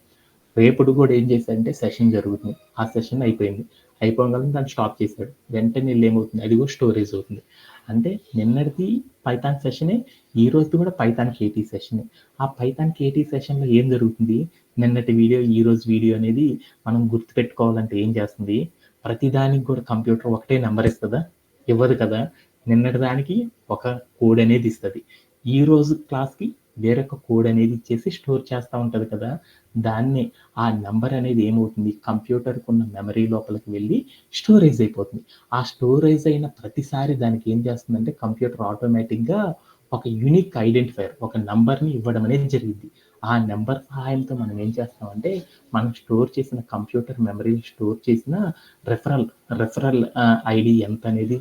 రేపటి కూడా ఏం చేశాడంటే సెషన్ జరుగుతుంది, ఆ సెషన్ అయిపోయింది, అయిపోగానే దాన్ని స్టాప్ చేశాడు. వెంటనే వెళ్ళి ఏమవుతుంది, అది కూడా స్టోరేజ్ అవుతుంది. అంటే నిన్నటిది పైథాన్ సెషనే, ఈ రోజు కూడా పైథాన్ కేటీ సెషనే. ఆ పైథాన్ కేటీ సెషన్లో ఏం జరుగుతుంది, నిన్నటి వీడియో ఈ రోజు వీడియో అనేది మనం గుర్తుపెట్టుకోవాలంటే ఏం చేస్తుంది, ప్రతిదానికి కూడా కంప్యూటర్ ఒకటే నెంబర్ ఇస్తుందా, ఇవ్వదు కదా. నిన్నటి దానికి ఒక కోడ్ అనేది ఇస్తుంది, ఈ రోజు క్లాస్కి వేరొక కోడ్ అనేది ఇచ్చేసి స్టోర్ చేస్తూ ఉంటుంది కదా. దాన్ని ఆ నెంబర్ అనేది ఏమవుతుంది, కంప్యూటర్కి ఉన్న మెమరీ లోపలికి వెళ్ళి స్టోరేజ్ అయిపోతుంది. ఆ స్టోరేజ్ అయిన ప్రతిసారి దానికి ఏం చేస్తుందంటే కంప్యూటర్ ఆటోమేటిక్గా ఒక యూనిక్ ఐడెంటిఫైయర్, ఒక నెంబర్ని ఇవ్వడం అనేది జరిగింది. ఆ నెంబర్ సహాయంతో మనం ఏం చేస్తామంటే మనం స్టోర్ చేసిన కంప్యూటర్ మెమరీ స్టోర్ చేసిన రెఫరల్ ఐడి ఎంత అనేది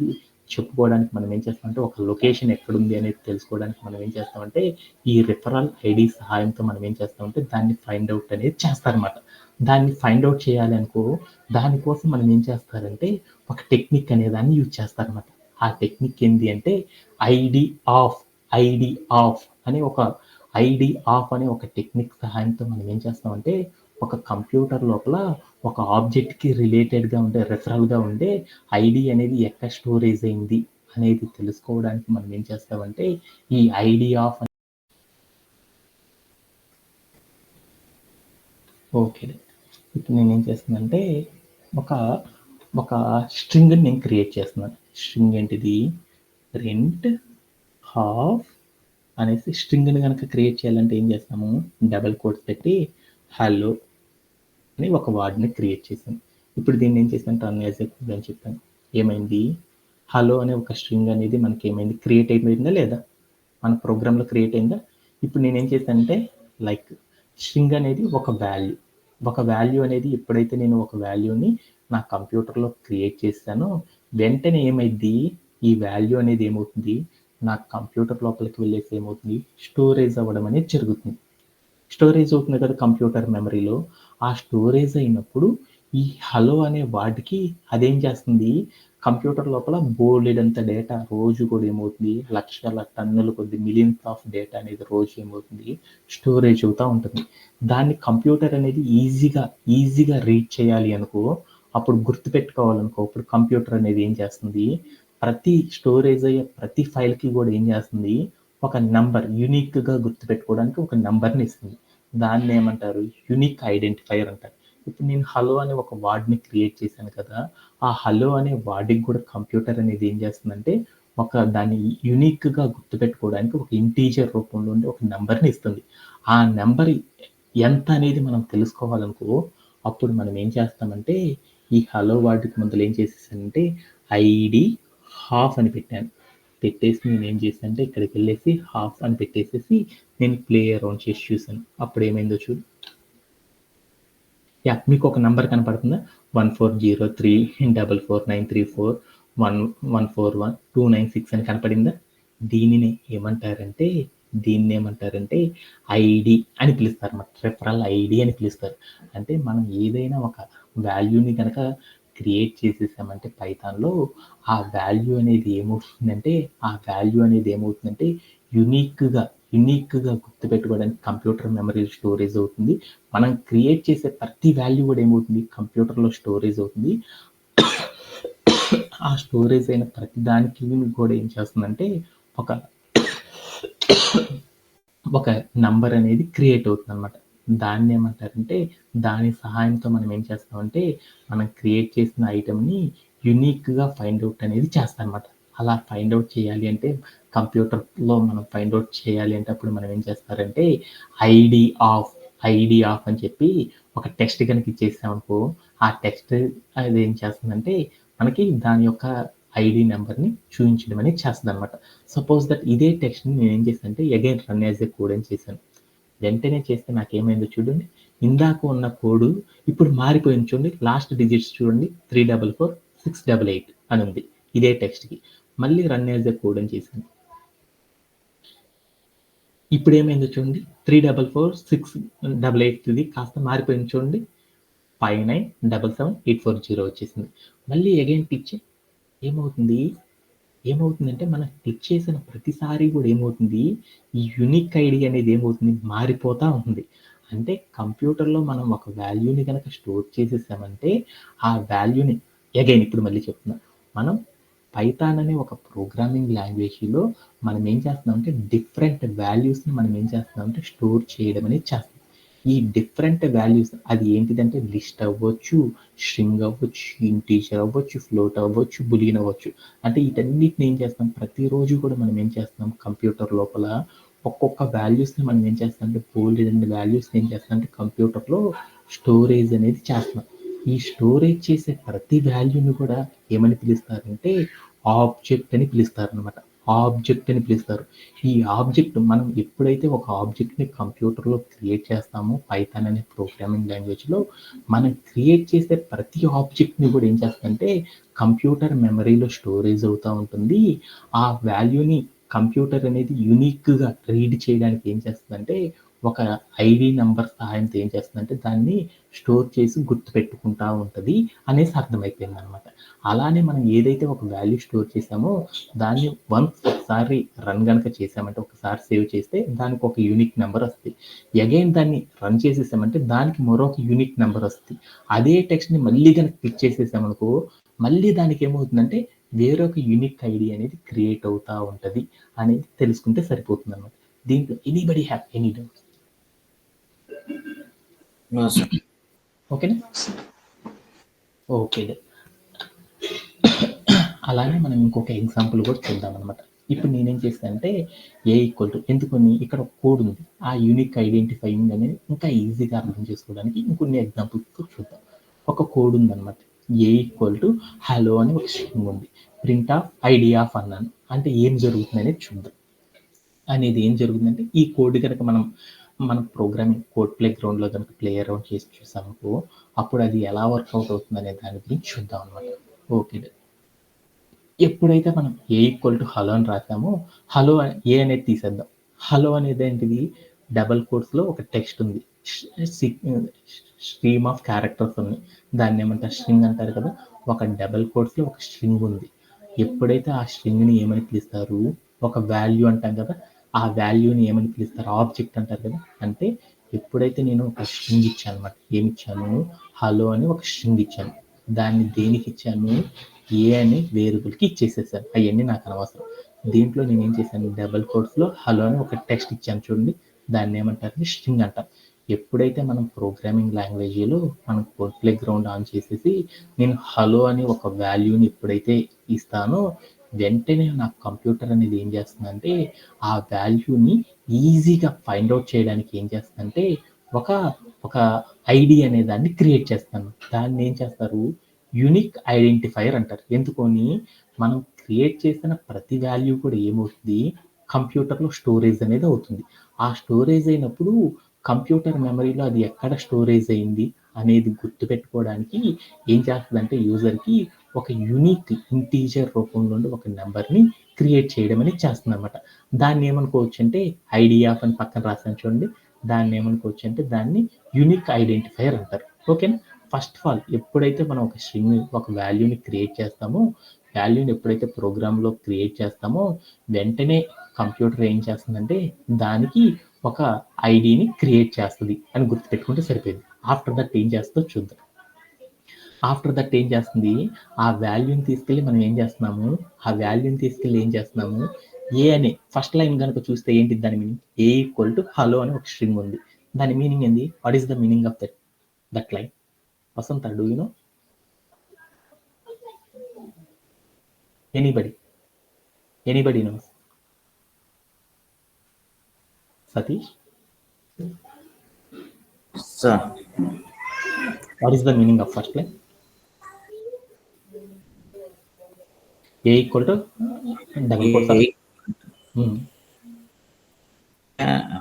చెప్పుకోవడానికి మనం ఏం చేస్తామంటే ఒక లొకేషన్ ఎక్కడుంది అనేది తెలుసుకోవడానికి మనం ఏం చేస్తామంటే ఈ రిఫరల్ ఐడి సహాయంతో మనం ఏం చేస్తామంటే దాన్ని ఫైండ్ అవుట్ అనేది చేస్తారన్నమాట. దాన్ని ఫైండ్ అవుట్ చేయాలి అనుకో దానికోసం మనం ఏం చేస్తారంటే ఒక టెక్నిక్ అనే దాన్ని యూజ్ చేస్తారన్నమాట. ఆ టెక్నిక్ ఏంటి అంటే ఐడి ఆఫ్ ఐడి ఆఫ్ అనే ఒక ఐడి ఆఫ్ అనే ఒక టెక్నిక్ సహాయంతో మనం ఏం చేస్తామంటే ఒక కంప్యూటర్ లోపల ఒక ఆబ్జెక్ట్కి రిలేటెడ్గా ఉండే రెఫరల్గా ఉండే ఐడి అనేది ఎక్కడ స్టోరేజ్ అయింది అనేది తెలుసుకోవడానికి మనం ఏం చేస్తామంటే ఈ ఐడి ఆఫ్ ఓకే. ఇప్పుడు నేనేం చేస్తున్నానంటే ఒక ఒక స్ట్రింగ్‌ని నేను క్రియేట్ చేస్తున్నాను. స్ట్రింగ్ ఏంటిది? ప్రింట్ హాఫ్ అనేసి స్ట్రింగ్‌ని గనక క్రియేట్ చేయాలంటే ఏం చేస్తాము? డబుల్ కోట్స్ పెట్టి హలో అని ఒక వర్డ్‌ని క్రియేట్ చేశాను. ఇప్పుడు దీన్ని ఏం చేశాను? రన్ యాజ్ ఎ కోడ్ అని చెప్పాను. ఏమైంది? హలో అనే ఒక స్ట్రింగ్ అనేది మనకి ఏమైంది? క్రియేట్ అయిపోయిందా లేదా? మన ప్రోగ్రామ్‌లో క్రియేట్ అయిందా? ఇప్పుడు నేనేం చేశానంటే లైక్ స్ట్రింగ్ అనేది ఒక వాల్యూ. ఒక వాల్యూ అనేది ఎప్పుడైతే నేను ఒక వాల్యూని నా కంప్యూటర్‌లో క్రియేట్ చేశానో వెంటనే ఏమైద్ది? ఈ వాల్యూ అనేది ఏమవుతుంది? నా కంప్యూటర్ లోపలికి వెళ్ళేసి ఏమవుతుంది? స్టోరేజ్ అవ్వడం అనేది జరుగుతుంది. స్టోరేజ్ అవుతుంది కదా కంప్యూటర్ మెమరీలో. ఆ స్టోరేజ్ అయినప్పుడు ఈ హలో అనే వాటికి అదేం చేస్తుంది? కంప్యూటర్ లోపల బోలెడంత డేటా రోజు కూడా ఏమవుతుంది? లక్షల టన్నుల కొద్ది మిలియన్స్ ఆఫ్ డేటా అనేది రోజు ఏమవుతుంది? స్టోరేజ్ అవుతా ఉంటుంది. దాన్ని కంప్యూటర్ అనేది ఈజీగా రీడ్ చేయాలి అనుకో, అప్పుడు గుర్తుపెట్టుకోవాలనుకో, అప్పుడు కంప్యూటర్ అనేది ఏం చేస్తుంది? ప్రతి స్టోరేజ్ అయ్యే ప్రతి ఫైల్‌కి కూడా ఏం చేస్తుంది? ఒక నంబర్ యూనిక్‌గా గుర్తుపెట్టుకోవడానికి ఒక నంబర్‌ని ఇస్తుంది. దాన్ని ఏమంటారు? యూనిక్ ఐడెంటిఫైయర్ అంటారు. ఇప్పుడు నేను హలో అనే ఒక వర్డ్‌ని క్రియేట్ చేశాను కదా! ఆ హలో అనే వర్డ్‌కి కూడా కంప్యూటర్ అనేది ఏం చేస్తుందంటే, ఒక దాన్ని యూనిక్‌గా గుర్తుపెట్టుకోవడానికి ఒక ఇంటీజర్ రూపంలో ఉండే ఒక నంబర్‌ని ఇస్తుంది. ఆ నంబర్ ఎంత అనేది మనం తెలుసుకోవాలనుకో, అప్పుడు మనం ఏం చేస్తామంటే, ఈ హలో వర్డ్‌కి ముందల ఏం చేసేసానంటే, ఐడీ హాఫ్ అని పెట్టాను. పెట్టేసి నేనేం చేశానంటే ఇక్కడికెళ్ళేసి హాఫ్ అని పెట్టేసేసి నేను ప్లే అరౌండ్ చేసి చూసాను. అప్పుడు ఏమైందో చూడు. యాహ్! మీకొక నంబర్ కనపడుతుందా? 1403449341141296 అని కనపడిందా? దీనినే ఏమంటారంటే దీన్నేమంటారంటే ఐడీ అని పిలుస్తారన్నమాట. రిఫరల్ ఐడీ అని పిలుస్తారు. అంటే మనం ఏదైనా ఒక వాల్యూని గనక క్రియేట్ చేసేసామంటే పైథాన్‌లో ఆ వాల్యూ అనేది ఏమవుతుందంటే యూనిక్‌గా గుర్తుపెట్టుకోవడానికి కంప్యూటర్ మెమరీలో స్టోరేజ్ అవుతుంది. మనం క్రియేట్ చేసే ప్రతి వాల్యూ కూడా ఏమవుతుంది? కంప్యూటర్‌లో స్టోరేజ్ అవుతుంది. ఆ స్టోరేజ్ అయిన ప్రతి దానికి కూడా ఏం చేస్తుందంటే ఒక ఒక నంబర్ అనేది క్రియేట్ అవుతుందన్నమాట. దాన్నేమంటారంటే దాని సహాయంతో మనం ఏం చేస్తామంటే మనం క్రియేట్ చేసిన ఐటెమ్‌ని యూనిక్‌గా ఫైండ్ ఔట్ అనేది చేస్తామన్నమాట. అలా ఫైండ్ ఔట్ చేయాలి అంటే కంప్యూటర్‌లో మనం ఫైండ్ ఔట్ చేయాలి అంటే అప్పుడు మనం ఏం చేస్తారంటే ఐడీ ఆఫ్, ఐడీ ఆఫ్ అని చెప్పి ఒక టెక్స్ట్ గనుక ఇచ్చేసామనుకో ఆ టెక్స్ట్ అది ఏం చేస్తుందంటే మనకి దాని యొక్క ఐడీ నంబర్‌ని చూయించడం అనేది చేస్తదన్నమాట. సపోజ్ దట్ ఇదే టెక్స్ట్‌ని నేనేం చేశానంటే again run as a code అని చేశాను. వెంటనే చేస్తే నాకేమైందో చూడండి. ఇందాక ఉన్న కోడు ఇప్పుడు మారిపోయింది చూడండి. లాస్ట్ డిజిట్స్ చూడండి 344688 అని ఉంది. ఇదే టెక్స్ట్‌కి. మళ్ళీ రన్ యాజ్ ఎ కోడ్ అని చేశాను. ఇప్పుడేమైందో చూడండి. 344688 కాస్త మారిపోయింది చూడండి. 59777840 వచ్చేసింది. మళ్ళీ అగైన్ క్లిక్ చేయి. ఏమవుతుంది? ఏమవుతుందంటే మనం క్లిక్ చేసిన ప్రతిసారి కూడా ఏమవుతుంది? ఈ యూనిక్ ఐడీ అనేది ఏమవుతుంది? మారిపోతా ఉంటుంది. అంటే కంప్యూటర్‌లో మనం ఒక వాల్యూని గనక స్టోర్ చేసేసామంటే ఆ వాల్యూని అగైన్ ఇప్పుడు మళ్ళీ చెప్తున్నా. మనం పైథాన్ అనే ఒక ప్రోగ్రామింగ్ లాంగ్వేజ్‌లో మనం ఏం చేస్తున్నామంటే డిఫరెంట్ వాల్యూస్‌ని మనం ఏం చేస్తున్నామంటే స్టోర్ చేయడం అనేది చేస్తున్నాం. ఈ డిఫరెంట్ వాల్యూస్ అది ఏంటిదంటే లిస్ట్ అవ్వచ్చు, స్ట్రింగ్ అవ్వచ్చు, ఇంటీజర్ అవ్వచ్చు, ఫ్లోట్ అవ్వచ్చు, బూలియన్ అవ్వచ్చు. అంటే వీటన్నిటిని ఏం చేస్తాం ప్రతిరోజు కూడా మనం ఏం చేస్తున్నాం కంప్యూటర్ లోపల ఒక్కొక్క వాల్యూస్‌ని మనం ఏం చేస్తామంటే బోలెడన్ని వాల్యూస్‌ని ఏం చేస్తామంటే కంప్యూటర్‌లో స్టోరేజ్ అనేది చేస్తున్నాం. ఈ స్టోరేజ్ చేసే ప్రతి వాల్యూని కూడా ఏమని పిలుస్తారంటే ఆబ్జెక్ట్ అని పిలుస్తారనమాట. ఆబ్జెక్ట్ అని పిలుస్తారు. ఈ ఆబ్జెక్ట్ మనం ఎప్పుడైతే ఒక ఆబ్జెక్ట్‌ని కంప్యూటర్‌లో క్రియేట్ చేస్తామో పైథాన్ అనే ప్రోగ్రామింగ్ లాంగ్వేజ్‌లో మనం క్రియేట్ చేసే ప్రతి ఆబ్జెక్ట్‌ని కూడా ఏం చేస్తుందంటే కంప్యూటర్ మెమరీలో స్టోరేజ్ అవుతా ఉంటుంది. ఆ వాల్యూని కంప్యూటర్ అనేది యూనిక్‌గా రీడ్ చేయడానికి ఏం చేస్తుందంటే ఒక ఐడీ నంబర్ సహాయంతో ఏం చేస్తుందంటే దాన్ని స్టోర్ చేసి గుర్తుపెట్టుకుంటా ఉంటది అనేసి అర్థమైపోయిందనమాట. అలానే మనం ఏదైతే ఒక వాల్యూ స్టోర్ చేసామో దాన్ని వన్స్ ఒకసారి రన్ గనక చేసామంటే ఒకసారి సేవ్ చేస్తే దానికి ఒక యూనిక్ నెంబర్ వస్తది. అగైన్ దాన్ని రన్ చేసేసామంటే దానికి మరొక యూనిక్ నెంబర్ వస్తది. అదే టెక్స్ట్‌ని మళ్ళీ గనక క్లిక్ చేసేసామనుకో మళ్ళీ దానికి ఏమవుతుందంటే వేరొక యూనిక్ ఐడీ అనేది క్రియేట్ అవుతా ఉంటది అనేది తెలుసుకుంటే సరిపోతుందనమాట. దీంట్లో anybody have any doubts? No sir. ఓకేనా? ఓకే. అలానే మనం ఇంకొక ఎగ్జాంపుల్ కూడా చూద్దామనమాట. ఇప్పుడు నేనేం చేశానంటే ఎందుకని ఇక్కడ ఒక కోడ్ ఉంది. ఆ యూనిక్ ఐడెంటిఫైయింగ్ అనేది ఇంకా ఈజీగా అర్థం చేసుకోవడానికి ఇంకొన్ని ఎగ్జాంపుల్స్‌తో చూద్దాం. ఒక కోడ్ ఉందనమాట. హలో అని ఒక స్ట్రింగ్ ఉంది. ప్రింట్ ఆఫ్ ఐడీ ఆఫ్ అన్నాను. అంటే ఏం జరుగుతుందనేది చూద్దాం. అనేది ఏం జరుగుతుందంటే ఈ కోడ్ గనక మనం ప్రోగ్రామింగ్ కోడ్ ప్లే గ్రౌండ్‌లో గనక ప్లే అరౌండ్ చేసి చూసామనుకో అప్పుడు అది ఎలా వర్కౌట్ అవుతుందనే దాని గురించి చూద్దాం అనమాట. ఓకే. ఎప్పుడైతే మనం హలో అని రాసామో హలో అనేది తీసేద్దాం. హలో అనేది ఏంటిది డబుల్ కోట్స్‌లో ఒక టెక్స్ట్ ఉంది. స్ట్రీమ్ ఆఫ్ క్యారెక్టర్స్ ఉన్నాయి. దాన్ని ఏమంటారు స్ట్రింగ్ అంటారు కదా! ఒక డబుల్ కోట్స్‌లో ఒక స్ట్రింగ్ ఉంది. ఎప్పుడైతే ఆ స్ట్రింగ్‌ని ఏమని పిలుస్తారు? ఒక వాల్యూ అంటాం కదా! ఆ వాల్యూని ఏమని పిలుస్తారు? ఆబ్జెక్ట్ అంటారు కదా! అంటే ఎప్పుడైతే నేను ఒక స్ట్రింగ్ ఇచ్చానన్నమాట. ఏమిచ్చాను? హలో అని ఒక స్ట్రింగ్ ఇచ్చాను. దాన్ని దేనికి ఇచ్చాను? అనే వేరియబుల్‌కి ఇచ్చేసేసాను. అయన్నీ నాకు అనవసరం. దీంట్లో నేనేం చేశాను డబుల్ కోట్స్‌లో హలో అని ఒక టెక్స్ట్ ఇచ్చాను చూడండి. దాన్ని ఏమంటారంటే స్ట్రింగ్ అంటాం. ఎప్పుడైతే మనం ప్రోగ్రామింగ్ లాంగ్వేజ్‌లో మనం కోడ్ ప్లే గ్రౌండ్ ఆన్ చేసేసి నేను హలో అని ఒక వాల్యూని ఎప్పుడైతే ఇస్తానో వెంటనే నా కంప్యూటర్ అనేది ఏం చేస్తుందంటే ఆ వాల్యూని ఈజీగా ఫైండ్ ఔట్ చేయడానికి ఏం చేస్తుందంటే ఒక ఒక ఐడీ అనే దాన్ని క్రియేట్ చేస్తాను. దాన్ని ఏం చేస్తారు యూనిక్ ఐడెంటిఫైయర్ అంటారు. ఎందుకని మనం క్రియేట్ చేసిన ప్రతి వాల్యూ కూడా ఏమవుతుంది కంప్యూటర్‌లో స్టోరేజ్ అనేది అవుతుంది. ఆ స్టోరేజ్ అయినప్పుడు కంప్యూటర్ మెమరీలో అది ఎక్కడ స్టోరేజ్ అయింది అనేది గుర్తుపెట్టుకోవడానికి ఏం చేస్తదంటే యూజర్‌కి ఒక యూనిక్ ఇంటీజర్ రూపంలో ఉండే ఒక నంబర్‌ని క్రియేట్ చేయడం అనేది చేస్తుందన్నమాట. దాన్ని ఏమనుకోవచ్చంటే ఐడీ ఆఫ్ అని పక్కన రాసాను చూడండి. దాన్ని ఏమనుకోవచ్చంటే దాన్ని యూనిక్ ఐడెంటిఫైయర్ అంటారు. ఓకేనా? ఫస్ట్ ఆఫ్ ఆల్ ఎప్పుడైతే మనం ఒక స్ట్రింగ్ ఒక వాల్యూని క్రియేట్ చేస్తామో వాల్యూని ఎప్పుడైతే ప్రోగ్రామ్‌లో క్రియేట్ చేస్తామో వెంటనే కంప్యూటర్ ఏం చేస్తుందంటే దానికి ఒక ఐడీని క్రియేట్ చేస్తది అని గుర్తుపెట్టుకుంటే సరిపోయింది. ఆఫ్టర్ దట్ ఏం చేస్తదో చూద్దాం. ఆఫ్టర్ దట్ ఏం చేస్తుంది ఆ వాల్యూని తీసుకెళ్ళి మనం ఏం చేస్తున్నాము ఆ వాల్యూని తీసుకెళ్ళి ఏం చేస్తున్నాము అనే ఫస్ట్ లైన్ కనుక చూస్తే ఏంటి దాని మీనింగ్ హలో అని ఒక స్ట్రింగ్ ఉంది. దాని మీనింగ్ ఏంది? What is the meaning of that line? Vasantha do you know? Anybody knows? Satish, sir what is the meaning of first line? double quotes of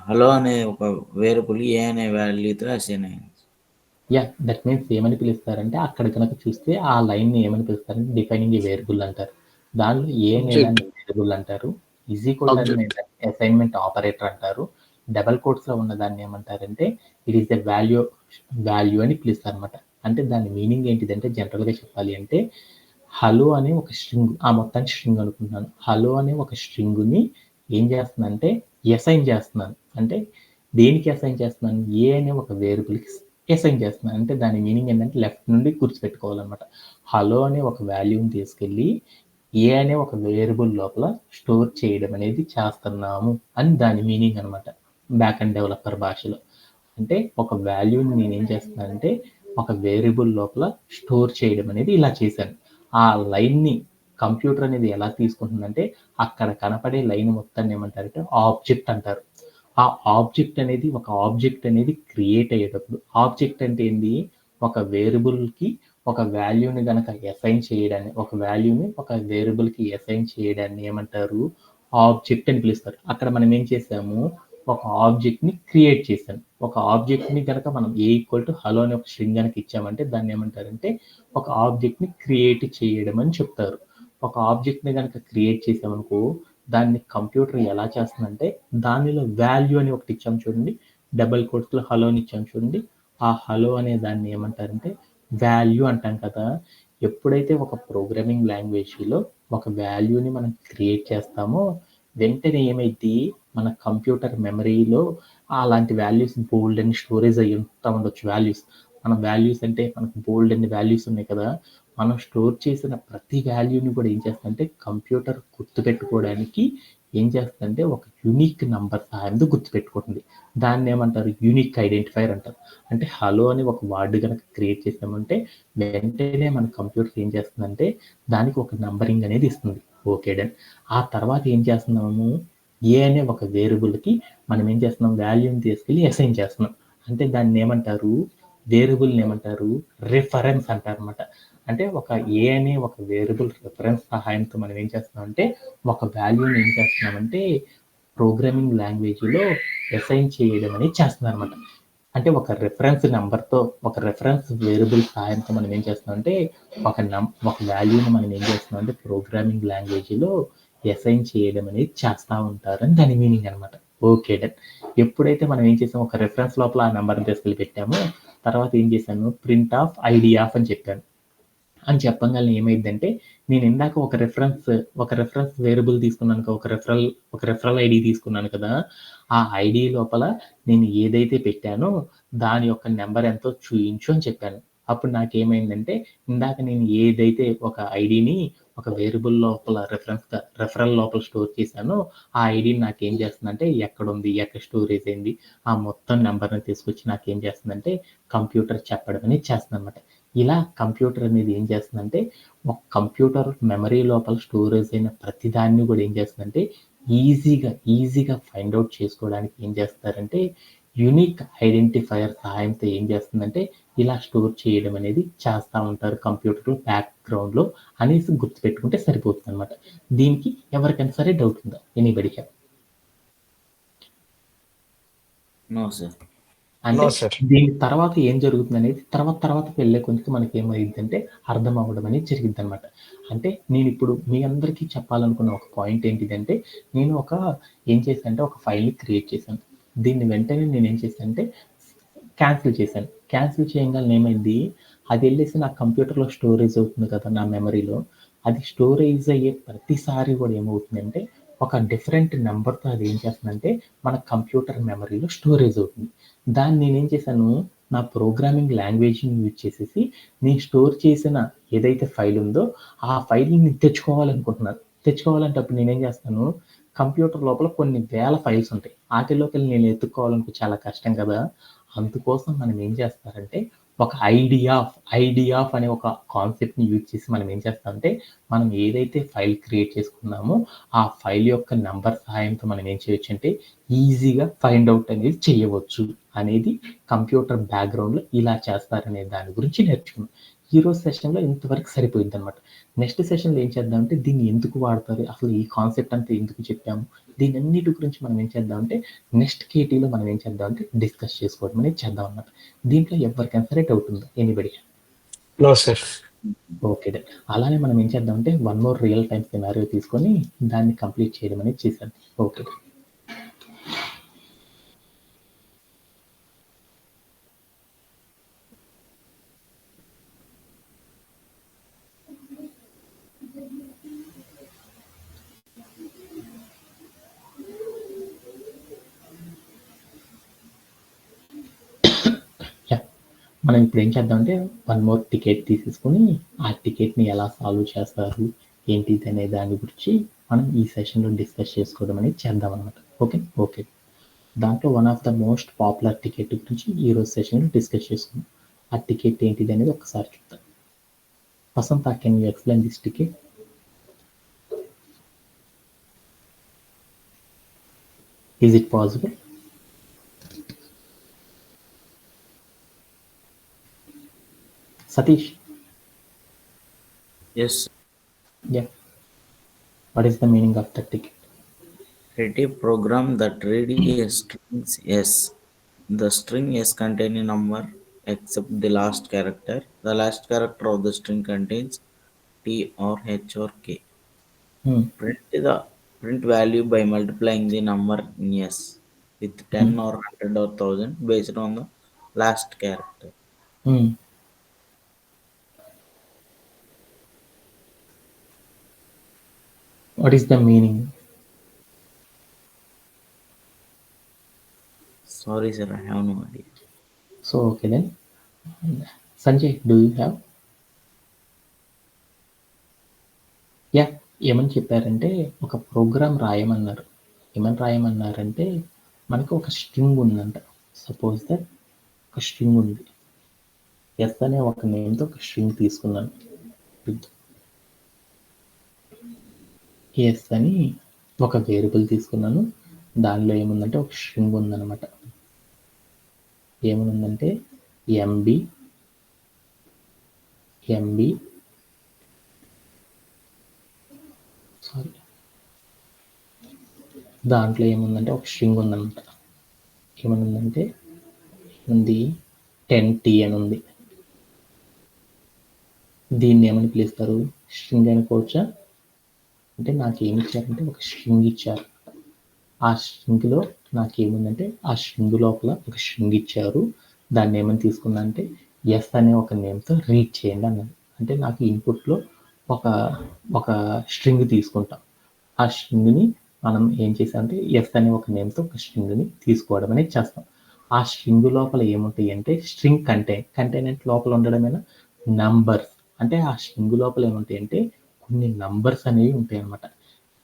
hello అనే ఒక వేరియబుల్ ఏ అనే వాల్యూతో అసైన్ అయింది. That means ఏమని పిలుస్తారంటే అక్కడ కనుక చూస్తే ఆ లైన్ని ఏమని పిలుస్తారంటే డిఫైనింగ్ ఏ వేరియబుల్ అంటారు. దానిలో ఏ అనేదాన్ని వేరియబుల్ అంటారు. అనే అసైన్మెంట్ ఆపరేటర్ అంటారు. డబల్ కోట్స్లో ఉన్న దాన్ని ఏమంటారంటే ఇట్ ఈస్ ద వాల్యూ అని పిలుస్తారు అనమాట. అంటే దాని మీనింగ్ ఏంటిదంటే జనరల్గా చెప్పాలి అంటే హలో అనే ఒక స్ట్రింగ్ మొత్తానికి స్ట్రింగ్ అనుకుంటున్నాను. హలో అనే ఒక స్ట్రింగ్ని ఏం చేస్తున్నానంటే అసైన్ చేస్తున్నాను. అంటే దేనికి అసైన్ చేస్తున్నాను? ఏ అనే ఒక వేరియబుల్కి అసైన్ చేస్తున్నాను. అంటే దాని మీనింగ్ ఏంటంటే లెఫ్ట్ నుండి గుర్తుపెట్టుకోవాలన్నమాట. హలో అనే ఒక వాల్యూని తీసుకెళ్ళి ఏ అనే ఒక వేరియబుల్ లోపల స్టోర్ చేయడం అనేది చేస్తున్నాము అని దాని మీనింగ్ అనమాట బ్యాక్ అండ్ డెవలపర్ భాషలో. అంటే ఒక వాల్యూని నేనేం చేస్తున్నానంటే ఒక వేరియబుల్ లోపల స్టోర్ చేయడం అనేది ఇలా చేశాను. ఆ లైన్ని కంప్యూటర్ అనేది ఎలా తీసుకుంటుందంటే అక్కడ కనపడే లైన్ మొత్తాన్ని ఏమంటారంటే ఆబ్జెక్ట్ అంటారు. ఆ ఆబ్జెక్ట్ అనేది క్రియేట్ అయ్యేటప్పుడు ఆబ్జెక్ట్ అంటే ఏంది? ఒక వేరియబుల్‌కి ఒక వాల్యూని గనక అసైన్ చేయడాన్ని ఒక వాల్యూని ఒక వేరియబుల్‌కి అసైన్ చేయడాన్ని ఏమంటారు? ఆబ్జెక్ట్ అని పిలుస్తారు. అక్కడ మనం ఏం చేసాము, ఒక ఆబ్జెక్ట్ని క్రియేట్ చేశాను. ఒక ఆబ్జెక్ట్ని కనుక మనం ఏ ఈక్వల్ టు హలో అనే ఒక స్ట్రింగ్ కనుక ఇచ్చామంటే దాన్ని ఏమంటారంటే ఒక ఆబ్జెక్ట్ని క్రియేట్ చేయడం అని చెప్తారు. ఒక ఆబ్జెక్ట్ని కనుక క్రియేట్ చేసామనుకో దాన్ని కంప్యూటర్ ఎలా చేస్తుందంటే దానిలో వాల్యూ అని ఒకటి ఇచ్చాం చూడండి, డబుల్ కోట్స్లో హలో అని ఇచ్చాం చూడండి, ఆ హలో అనే దాన్ని ఏమంటారంటే వాల్యూ అంటాం కదా. ఎప్పుడైతే ఒక ప్రోగ్రామింగ్ లాంగ్వేజ్లో ఒక వాల్యూని మనం క్రియేట్ చేస్తామో వెంటనే ఏమైంది, మన కంప్యూటర్ మెమరీలో అలాంటి వాల్యూస్ బోల్డ్ అని స్టోరేజ్ అయ్యి ఉండొచ్చు. వాల్యూస్ మన వాల్యూస్ అంటే మనకు బోల్డ్ అన్ని వాల్యూస్ ఉన్నాయి కదా, మనం స్టోర్ చేసిన ప్రతి వాల్యూని కూడా ఏం చేస్తుందంటే కంప్యూటర్ గుర్తుపెట్టుకోవడానికి ఏం చేస్తుందంటే ఒక యూనిక్ నంబర్ సహాయంతో గుర్తుపెట్టుకుంటుంది. దాన్ని ఏమంటారు, యూనిక్ ఐడెంటిఫైర్ అంటారు. అంటే హలో అని ఒక వర్డ్ కనుక క్రియేట్ చేసామంటే వెంటనే మన కంప్యూటర్ ఏం చేస్తుందంటే దానికి ఒక నంబరింగ్ అనేది ఇస్తుంది. Okay done. ఆ తర్వాత ఏం చేస్తున్నాము, ఏ అనే ఒక వేరియబుల్కి మనం ఏం చేస్తున్నాం, వాల్యూని తీసుకెళ్ళి అసైన్ చేస్తున్నాం. అంటే దాన్ని ఏమంటారు, వేరియబుల్ని ఏమంటారు, రిఫరెన్స్ అంటారు అనమాట. అంటే ఒక ఏ అనే ఒక వేరియబుల్ రిఫరెన్స్ సహాయంతో మనం ఏం చేస్తున్నామంటే ఒక వాల్యూని ఏం చేస్తున్నామంటే ప్రోగ్రామింగ్ లాంగ్వేజ్లో అసైన్ చేయడం అనేది చేస్తున్నాం అనమాట. అంటే ఒక రిఫరెన్స్ నెంబర్తో ఒక రిఫరెన్స్ వేరియబుల్ సహాయంతో మనం ఏం చేస్తున్నామంటే ఒక వాల్యూని మనం ఏం చేస్తున్నామంటే ప్రోగ్రామింగ్ లాంగ్వేజ్లో అసైన్ చేయడం అనేది చేస్తూ ఉంటారని దాని మీనింగ్ అనమాట. Okay done. ఎప్పుడైతే మనం ఏం చేసాం, ఒక రిఫరెన్స్ లోపల ఆ నెంబర్ని తీసుకెళ్ళి పెట్టామో తర్వాత ఏం చేశాను, ప్రింట్ ఆఫ్ ఐడి ఆఫ్ అని చెప్పాను. అని చెప్పగానే ఏమైందంటే నేను ఇందాక ఒక రెఫరెన్స్ వేరియబుల్ తీసుకున్నాను కదా, ఒక రెఫరల్ ఐడి తీసుకున్నాను కదా, ఆ ఐడి లోపల నేను ఏదైతే పెట్టానో దాని యొక్క నెంబర్ ఎంతో చూయించు అని చెప్పాను. అప్పుడు నాకేమైందంటే ఇందాక నేను ఏదైతే ఒక ఐడిని ఒక వేరియబుల్ లోపల రెఫరల్ లోపల స్టోర్ చేశానో ఆ ఐడిని నాకేం చేస్తుందంటే ఎక్కడుంది, ఎక్కడ స్టోరేజ్ అయింది, ఆ మొత్తం నెంబర్ని తీసుకొచ్చి నాకేం చేస్తుందంటే కంప్యూటర్ చెప్పడం అనేది చేస్తుంది అనమాట. ఇలా కంప్యూటర్ అనేది ఏం చేస్తుందంటే ఒక కంప్యూటర్ మెమరీ లోపల స్టోరేజ్ అయిన ప్రతిదాన్ని కూడా ఏం చేస్తుందంటే ఈజీగా ఫైండ్ అవుట్ చేసుకోవడానికి ఏం చేస్తారంటే యూనిక్ ఐడెంటిఫైయర్ సహాయంతో ఏం చేస్తుందంటే ఇలా స్టోర్ చేయడం అనేది చేస్తూ ఉంటారు కంప్యూటర్లో బ్యాక్గ్రౌండ్లో అనేసి గుర్తుపెట్టుకుంటే సరిపోతుంది అనమాట. దీనికి ఎవరికైనా సరే డౌట్ ఉందా, ఎనీబడి హ్యావ్? No sir. అంటే దీని తర్వాత ఏం జరుగుతుంది అనేది తర్వాత వెళ్ళే కొంచెం మనకి ఏమైందంటే అర్థం అవ్వడం అనేది జరిగింది అనమాట. అంటే నేను ఇప్పుడు మీ అందరికీ చెప్పాలనుకున్న ఒక పాయింట్ ఏంటిదంటే నేను ఏం చేశానంటే ఒక ఫైల్ని క్రియేట్ చేశాను. దీన్ని వెంటనే నేను ఏం చేశానంటే క్యాన్సిల్ చేశాను. క్యాన్సిల్ చేయగానే ఏమైంది, అది వెళ్ళేసి నా కంప్యూటర్లో స్టోరేజ్ అవుతుంది కదా నా మెమరీలో, అది స్టోరేజ్ అయ్యే ప్రతిసారి కూడా ఏమవుతుందంటే ఒక డిఫరెంట్ నెంబర్తో అది ఏం చేస్తుందంటే మన కంప్యూటర్ మెమరీలో స్టోరేజ్ అవుతుంది. దాన్ని నేనేం చేశాను, నా ప్రోగ్రామింగ్ లాంగ్వేజ్ని యూజ్ చేసేసి నేను స్టోర్ చేసిన ఏదైతే ఫైల్ ఉందో ఆ ఫైల్ని నేను తెచ్చుకోవాలనుకుంటున్నాను. తెచ్చుకోవాలంటే అప్పుడు నేనేం చేస్తాను, కంప్యూటర్ లోపల కొన్ని వేల ఫైల్స్ ఉంటాయి, వాటిలోకి వెళ్ళి నేను ఎత్తుక్కోవాలనుకో చాలా కష్టం కదా. అందుకోసం మనం ఏం చేస్తారంటే ఒక ఐడియా ఆఫ్ అనే ఒక కాన్సెప్ట్ని యూజ్ చేసి మనం ఏం చేస్తామంటే మనం ఏదైతే ఫైల్ క్రియేట్ చేసుకున్నామో ఆ ఫైల్ యొక్క నంబర్ సహాయంతో మనం ఏం చేయొచ్చు అంటే ఈజీగా ఫైండ్ అవుట్ అనేది చేయవచ్చు అనేది కంప్యూటర్ బ్యాక్గ్రౌండ్లో ఇలా చేస్తారనే దాని గురించి నేర్చుకున్నాం. ఈరోజు సెషన్లో ఇంతవరకు సరిపోయింది అనమాట. నెక్స్ట్ సెషన్లో ఏం చేద్దామంటే దీన్ని ఎందుకు వాడతారు, అసలు ఈ కాన్సెప్ట్ అంతా ఎందుకు చెప్పాము, దీని అన్నిటి గురించి మనం ఏం చేద్దామంటే నెక్స్ట్ కేటీలో మనం ఏం చేద్దామంటే డిస్కస్ చేసుకోవడం అనేది చేద్దాం అన్నమాట. దీంట్లో ఎవరికైనా సరే డౌట్ ఉందా, anybody? No sir. Okay done. అలానే మనం ఏం చేద్దామంటే one more real time scenario తీసుకొని దాన్ని కంప్లీట్ చేయడం అనేది చేశాను. ఓకే. మనం ఇప్పుడు ఏం చేద్దామంటే వన్ మోర్ టికెట్ తీసేసుకొని ఆ టికెట్ని ఎలా సాల్వ్ చేస్తారు ఏంటిది అనే దాని గురించి మనం ఈ సెషన్లో డిస్కస్ చేసుకోవడం అనేది చేద్దాం అనమాట. ఓకే. దాంట్లో one of the most popular ticket గురించి ఈరోజు సెషన్లో డిస్కస్ చేసుకుందాం. ఆ టికెట్ ఏంటిది అనేది ఒకసారి చూద్దాం. Vasantha, can you explain this ticket? Is it possible? Satish? Yes. Yeah. What is the meaning of the ticket? Write a program that reads a string S. The string S contains a number except the last character. The last character of the string contains T or H or K. Print value by multiplying the number in S with 10 or 100 or 1000 based on the last character. What is the meaning? Sorry sir, I have no idea. So okay then. Sanjay, do you have? Yeah ఏమని చెప్పారంటే ఒక programme రాయమన్నారు. ఏమని రాయమన్నారంటే మనకు ఒక string ఉందంట. Suppose that ఒక string ఉంది. Yes అనే ఒక నేమ్తో ఒక స్ట్రింగ్ తీసుకున్నాను. ఎస్ అని ఒక వేరియబుల్ తీసుకున్నాను. దానిలో ఏముందంటే ఒక స్ట్రింగ్ ఉందన్నమాట. ఏముందంటే ఎంబి సారీ దాంట్లో ఏముందంటే ఒక స్ట్రింగ్ ఉందన్నమాట. ఏమనుందంటే ఉంది 10T అని ఉంది. దీన్ని ఏమని పిలుస్తారు? స్ట్రింగ్ అనుకోవచ్చా? అంటే నాకు ఏమి ఇచ్చారంటే ఒక స్ట్రింగ్ ఇచ్చారు. ఆ స్ట్రింగ్లో నాకేముందంటే ఆ స్ట్రింగ్ లోపల ఒక స్ట్రింగ్ ఇచ్చారు. దాన్ని ఏమని తీసుకున్నా అంటే ఎస్ అనే ఒక నేమ్తో రీడ్ చేయండి అన్నాను. అంటే నాకు ఇన్పుట్లో ఒక స్ట్రింగ్ తీసుకుంటాం. ఆ స్ట్రింగ్ని మనం ఏం చేసామంటే ఎస్ అనే ఒక నేమ్తో ఒక స్ట్రింగ్ని తీసుకోవడం అనేది చేస్తాం. ఆ స్ట్రింగ్ లోపల ఏముంటాయి అంటే స్ట్రింగ్ కంటైనెంట్ లోపల ఉండడమేనా నంబర్స్. అంటే ఆ స్ట్రింగ్ లోపల ఏముంటాయి అంటే కొన్ని నంబర్స్ అనేవి ఉంటాయి అన్నమాట.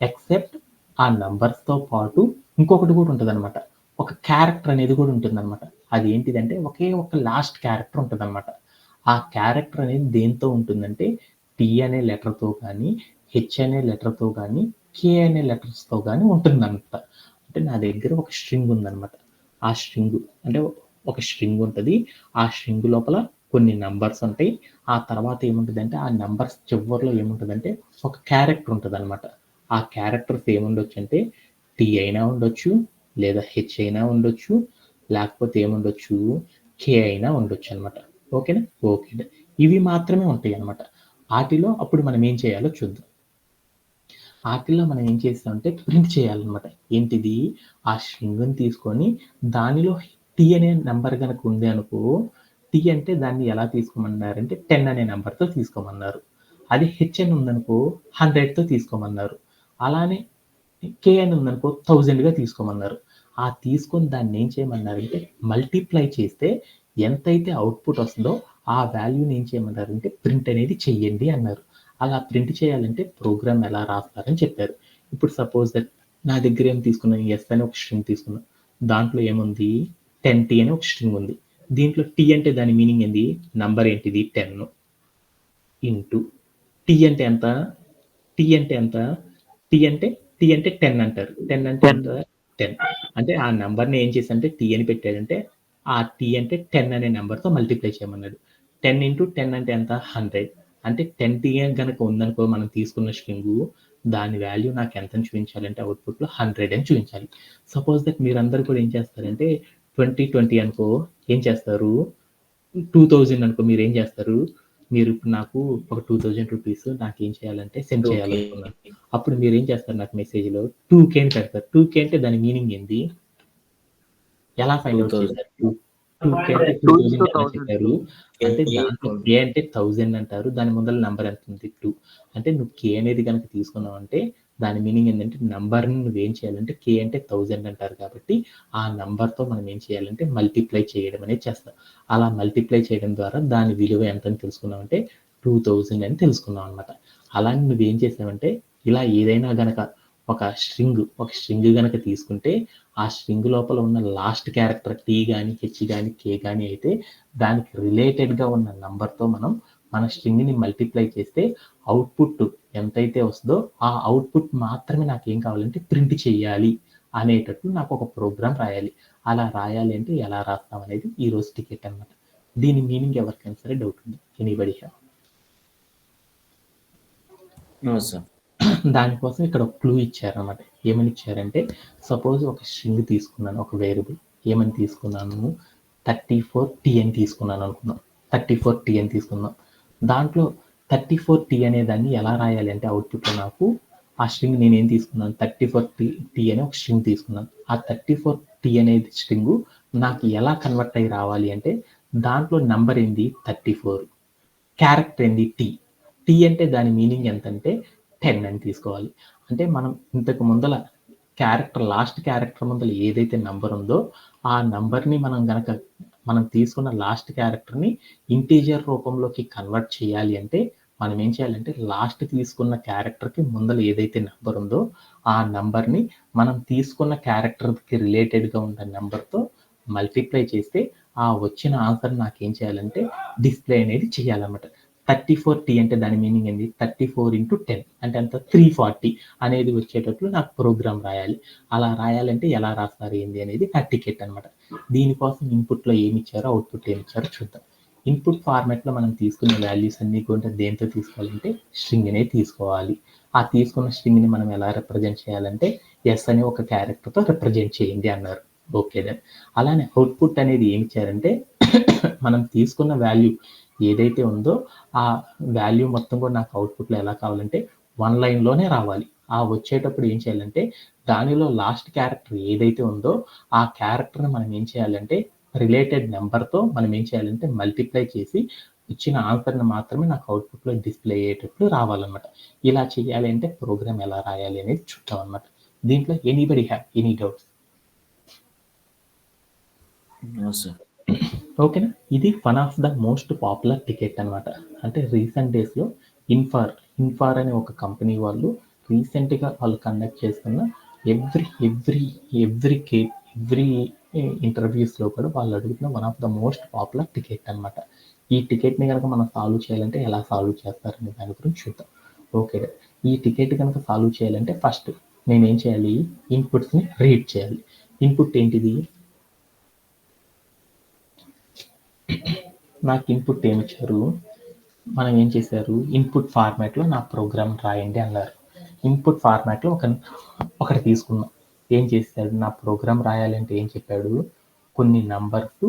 ఎక్సెప్ట్ ఆ నంబర్స్తో పాటు ఇంకొకటి కూడా ఉంటుంది అనమాట. ఒక క్యారెక్టర్ అనేది కూడా ఉంటుంది అనమాట. అది ఏంటిదంటే ఒకే ఒక లాస్ట్ క్యారెక్టర్ ఉంటుంది అనమాట. ఆ క్యారెక్టర్ అనేది దేంతో ఉంటుందంటే టీ అనే లెటర్తో కానీ హెచ్ అనే లెటర్తో కానీ కే అనే లెటర్స్తో కానీ ఉంటుందన్నమాట. అంటే నా దగ్గర ఒక స్ట్రింగ్ ఉందన్నమాట. ఆ స్ట్రింగ్ అంటే ఒక స్ట్రింగ్ ఉంటుంది. ఆ స్ట్రింగ్ లోపల కొన్ని నంబర్స్ ఉంటాయి. ఆ తర్వాత ఏముంటుందంటే ఆ నంబర్స్ చివరిలో ఏముంటుందంటే ఒక క్యారెక్టర్ ఉంటుంది అనమాట. ఆ క్యారెక్టర్స్ ఏముండొచ్చు అంటే టీ అయినా ఉండొచ్చు, లేదా హెచ్ అయినా ఉండొచ్చు, లేకపోతే ఏముండొచ్చు కే అయినా ఉండొచ్చు అనమాట. ఓకేనా? ఓకే. ఇవి మాత్రమే ఉంటాయి అనమాట. వాటిలో అప్పుడు మనం ఏం చేయాలో చూద్దాం. వాటిల్లో మనం ఏం చేస్తామంటే ప్రింట్ చేయాలన్నమాట. ఏంటిది? ఆ స్ట్రింగ్ని తీసుకొని దానిలో టీ అనే నెంబర్ కనుక ఉంది అనుకో, టీ అంటే దాన్ని ఎలా తీసుకోమన్నారంటే 10 అనే నెంబర్తో తీసుకోమన్నారు. అది హెచ్ అని ఉందనుకో 100తో తీసుకోమన్నారు. అలానే కే అని ఉందనుకో 1000గా తీసుకోమన్నారు. ఆ తీసుకొని దాన్ని ఏం చేయమన్నారంటే మల్టిప్లై చేస్తే ఎంతైతే అవుట్పుట్ వస్తుందో ఆ వాల్యూని ఏం చేయమన్నారంటే ప్రింట్ అనేది చెయ్యండి అన్నారు. అలా ప్రింట్ చేయాలంటే ప్రోగ్రామ్ ఎలా రాస్తారని చెప్పారు. ఇప్పుడు సపోజ్ దట్ నా దగ్గర ఏం తీసుకున్నాను, ఎస్ అని ఒక స్ట్రింగ్ తీసుకున్నాను. దాంట్లో ఏముంది 10T అని ఒక స్ట్రింగ్ ఉంది. దీంట్లో టీ అంటే దాని మీనింగ్ ఏంది? నంబర్ ఏంటిది 10 ఇంటూ టీ అంటే ఎంత? టీ అంటే ఎంత? టీ అంటే 10 అంటారు. 10 అంటే ఎంత? 10. అంటే ఆ నంబర్ని ఏం చేశారంటే టీ అని పెట్టాడంటే ఆ టీ అంటే 10 అనే నెంబర్తో మల్టిప్లై చేయమన్నాడు. 10 ఇంటూ 10 అంటే ఎంత? 100. అంటే 10T కనుక ఉందనుకో మనం తీసుకున్న స్ట్రింగు, దాని వాల్యూ నాకు ఎంతని చూపించాలంటే అవుట్పుట్లో 100 అని చూపించాలి. సపోజ్ దట్ మీరందరూ కూడా ఏం చేస్తారంటే 2020 అనుకో ఏం చేస్తారు? 2000 అనుకో మీరేం చేస్తారు? మీరు ఇప్పుడు నాకు ఒక 2000 రూపీస్ నాకేం చేయాలంటే సెండ్ చేయాలనుకున్నాను. అప్పుడు మీరేం చేస్తారు నాకు మెసేజ్‌లో 2K అని పెడతారు. 2K అంటే దాని మీనింగ్ ఏంది? ఎలా ఫైండ్ ఔట్ 2000. చేశారు? 2K అంటే 2000 ఎలా చెప్పారు? అంటే దాంట్లో K అంటే 1000 అంటారు. దాని ముందల నంబర్ ఎంత ఉంది? 2. అంటే నువ్వు K అనేది గనక తీసుకున్నావంటే దాని మీనింగ్ ఏందంటే నంబర్‌ని నువ్వేం చేయాలంటే K అంటే 1000 అంటారు కాబట్టి ఆ నంబర్‌తో మనం ఏం చేయాలంటే మల్టిప్లై చేయడం అనేది చేస్తాం. అలా మల్టిప్లై చేయడం ద్వారా దాని విలువ ఎంతని తెలుసుకున్నామంటే 2000 అని తెలుసుకున్నాం అన్నమాట. అలానే నువ్వేం చేసావంటే ఇలా ఏదైనా గనక ఒక స్ట్రింగ్ గనక తీసుకుంటే ఆ స్ట్రింగ్ లోపల ఉన్న లాస్ట్ క్యారెక్టర్ టీ గాని, హెచ్ గాని, కే గాని అయితే దానికి రిలేటెడ్‌గా ఉన్న నంబర్‌తో మనం మన స్ట్రింగ్‌ని మల్టిప్లై చేస్తే అవుట్పుట్ ఎంతైతే వస్తదో ఆ అవుట్పుట్ మాత్రమే నాకేం కావాలంటే ప్రింట్ చేయాలి అనేటట్టు నాకు ఒక ప్రోగ్రామ్ రాయాలి. అలా రాయాలి అంటే ఎలా రాస్తాం అనేది ఈ రోజు టికెట్ అన్నమాట. దీని మీనింగ్ ఎవరికైనా సరే డౌట్ ఉంది. Anybody have? No, sir. దానికోసం ఇక్కడ ఒక క్లూ ఇచ్చారన్నమాట. ఏమని ఇచ్చారంటే సపోజ్ ఒక స్ట్రింగ్ తీసుకున్నాను, ఒక వేరియబుల్ ఏమని తీసుకున్నాను 34T అని తీసుకున్నాను అనుకున్నాం. 34T అని తీసుకున్నాం. దాంట్లో 34T అనే దాన్ని ఎలా రాయాలి అంటే అవుట్పుట్లో నాకు ఆ స్ట్రింగ్ నేనేం తీసుకున్నాను 34T అనే ఒక స్ట్రింగ్ తీసుకున్నాను. ఆ 34T అనేది స్ట్రింగ్ నాకు ఎలా కన్వర్ట్ అయ్యి రావాలి అంటే దాంట్లో నంబర్ ఏంది 34, క్యారెక్టర్ ఏంది టీ అంటే దాని మీనింగ్ ఎంతంటే 10 అని తీసుకోవాలి. అంటే మనం ఇంతకు ముందల క్యారెక్టర్ లాస్ట్ క్యారెక్టర్ ముందల ఏదైతే నంబర్ ఉందో ఆ నంబర్ని మనం తీసుకున్న లాస్ట్ క్యారెక్టర్ని ఇంటీజర్ రూపంలోకి కన్వర్ట్ చేయాలి అంటే మనం ఏం చేయాలంటే లాస్ట్ తీసుకున్న క్యారెక్టర్కి ముందల ఏదైతే నంబర్ ఉందో ఆ నంబర్ని మనం తీసుకున్న క్యారెక్టర్కి రిలేటెడ్గా ఉన్న నెంబర్తో మల్టిప్లై చేస్తే ఆ వచ్చిన ఆన్సర్ నాకేం చేయాలంటే డిస్ప్లే అనేది చేయాలన్నమాట. 34T అంటే దాని మీనింగ్ ఏంది 34 × 10 అంటే అంత 340 అనేది వచ్చేటట్లు నాకు ప్రోగ్రామ్ రాయాలి. అలా రాయాలంటే ఎలా రాస్తారు ఏంది అనేది నా టికెట్ అనమాట. దీనికోసం ఇన్పుట్లో ఏమి ఇచ్చారో అవుట్పుట్ ఏమి ఇచ్చారో చూద్దాం. ఇన్పుట్ ఫార్మాట్లో మనం తీసుకున్న వాల్యూస్ అన్ని కూడా దేంతో తీసుకోవాలంటే స్ట్రింగ్నే తీసుకోవాలి. ఆ తీసుకున్న స్ట్రింగ్ని మనం ఎలా రిప్రజెంట్ చేయాలంటే ఎస్ అనే ఒక క్యారెక్టర్తో రిప్రజెంట్ చేయండి అన్నారు. ఓకే దెన్ అలానే అవుట్పుట్ అనేది ఏమి ఇచ్చారంటే మనం తీసుకున్న వాల్యూ ఏదైతే ఉందో ఆ వాల్యూ మొత్తం కూడా నాకు అవుట్పుట్లో ఎలా కావాలంటే 1 లైన్లోనే రావాలి. ఆ వచ్చేటప్పుడు ఏం చేయాలంటే దానిలో లాస్ట్ క్యారెక్టర్ ఏదైతే ఉందో ఆ క్యారెక్టర్ని మనం ఏం చేయాలంటే రిలేటెడ్ నెంబర్తో మనం ఏం చేయాలంటే మల్టిప్లై చేసి ఇచ్చిన ఆన్సర్ని మాత్రమే నాకు అవుట్పుట్లో డిస్ప్లే అయ్యేటట్లు రావాలన్నమాట. ఇలా చేయాలి అంటే ప్రోగ్రామ్ ఎలా రాయాలి అనేది చూద్దాం అనమాట. దీంట్లో ఎనీబడి హ్యావ్ ఎనీ డౌట్స్? ఓకేనా. ఇది one of the most popular ticket అనమాట. అంటే రీసెంట్ డేస్లో ఇన్ఫార్ అనే ఒక కంపెనీ వాళ్ళు రీసెంట్గా వాళ్ళు కండక్ట్ చేస్తున్న ఎవ్రీ ఇంటర్వ్యూస్లో కూడా వాళ్ళు అడుగుతున్న one of the most popular ticket అనమాట. ఈ టికెట్ని కనుక మనం సాల్వ్ చేయాలంటే ఎలా సాల్వ్ చేస్తారనే దాని గురించి చూద్దాం. ఓకే, ఈ టికెట్ కనుక సాల్వ్ చేయాలంటే ఫస్ట్ నేనేం చేయాలి, ఇన్పుట్స్ని రీడ్ చేయాలి. ఇన్పుట్ ఏంటిది, నాకు ఇన్పుట్ ఏమి ఇచ్చారు, మనం ఏం చేశారు ఇన్పుట్ ఫార్మాట్లో నా ప్రోగ్రామ్ రాయండి అన్నారు. ఇన్పుట్ ఫార్మాట్లో ఒకటి తీసుకున్నాం. ఏం చేశాడు, నా ప్రోగ్రామ్ రాయాలంటే ఏం చెప్పాడు, కొన్ని నంబర్స్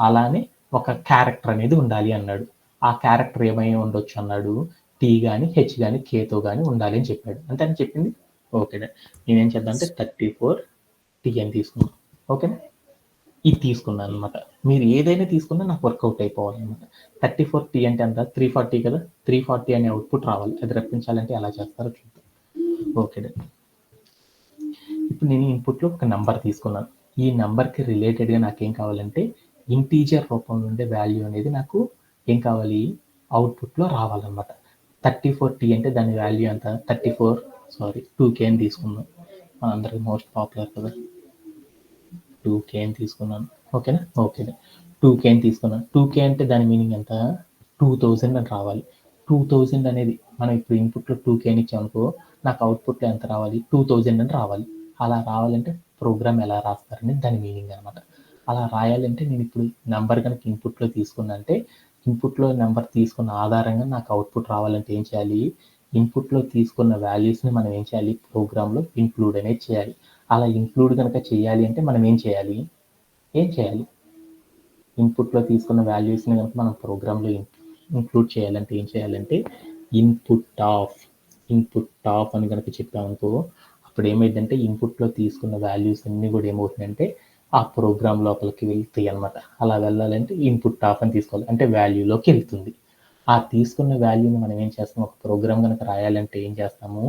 అలానే ఒక క్యారెక్టర్ అనేది ఉండాలి అన్నాడు. ఆ క్యారెక్టర్ ఏమై ఉండొచ్చు అన్నాడు, టీ కానీ హెచ్ కానీ కేతో కానీ ఉండాలి అని చెప్పాడు. అంటే అని చెప్పింది. ఓకే, నేనేం చేద్దాం అంటే 34T అని తీసుకున్నాను. ఓకేనా, ఇది తీసుకున్నాను అనమాట. మీరు ఏదైనా తీసుకున్నా నాకు వర్కౌట్ అయిపోవాలన్నమాట. 34T అంటే అంత 340 కదా, 340 అనే అవుట్పుట్ రావాలి. అది రప్పించాలంటే ఎలా చేస్తారో చూద్దాం. ఓకే, ఇప్పుడు నేను ఇన్పుట్లో ఒక నంబర్ తీసుకున్నాను. ఈ నంబర్కి రిలేటెడ్గా నాకేం కావాలంటే ఇంటీజర్ రూపంలో ఉండే వాల్యూ అనేది నాకు ఏం కావాలి, అవుట్పుట్లో రావాలన్నమాట. 34T అంటే దాని వాల్యూ ఎంత 2K అని తీసుకున్నాం. మనందరికి మోస్ట్ పాపులర్ కదా, 2K అని తీసుకున్నాను. ఓకేనా, ఓకేనా 2K అని తీసుకున్నాను. 2K అంటే దాని మీనింగ్ ఎంత 2000 అని రావాలి. 2000 అనేది మనం ఇప్పుడు ఇన్పుట్లో 2K అని ఇచ్చామనుకో నాకు అవుట్పుట్లో ఎంత రావాలి 2000 అని రావాలి. అలా రావాలంటే ప్రోగ్రామ్ ఎలా రాస్తారనేది దాని మీనింగ్ అనమాట. అలా రాయాలంటే నేను ఇప్పుడు నెంబర్ కనుక ఇన్పుట్లో తీసుకున్నా అంటే ఇన్పుట్లో నెంబర్ తీసుకున్న ఆధారంగా నాకు అవుట్పుట్ రావాలంటే ఏం చేయాలి, ఇన్పుట్లో తీసుకున్న వాల్యూస్ని మనం ఏం చేయాలి, ప్రోగ్రాంలో ఇంక్లూడ్ అనేది చేయాలి. అలా ఇంక్లూడ్ కనుక చేయాలి అంటే మనం ఏం చేయాలి, ఇన్పుట్లో తీసుకున్న వాల్యూస్ని కనుక మనం ప్రోగ్రాంలో ఇంక్లూడ్ చేయాలంటే ఏం చేయాలంటే ఇన్పుట్ ఆఫ్ అని కనుక చెప్పామనుకో అప్పుడు ఏమైందంటే ఇన్పుట్లో తీసుకున్న వాల్యూస్ అన్నీ కూడా ఏమవుతుందంటే ఆ ప్రోగ్రామ్ లోపలికి వెళ్తాయి అనమాట. అలా వెళ్ళాలంటే ఇన్పుట్ ఆఫ్ అని తీసుకోవాలి, అంటే వాల్యూలోకి వెళ్తుంది. ఆ తీసుకున్న వాల్యూని మనం ఏం చేస్తాము, ఒక ప్రోగ్రామ్ కనుక రాయాలంటే ఏం చేస్తాము,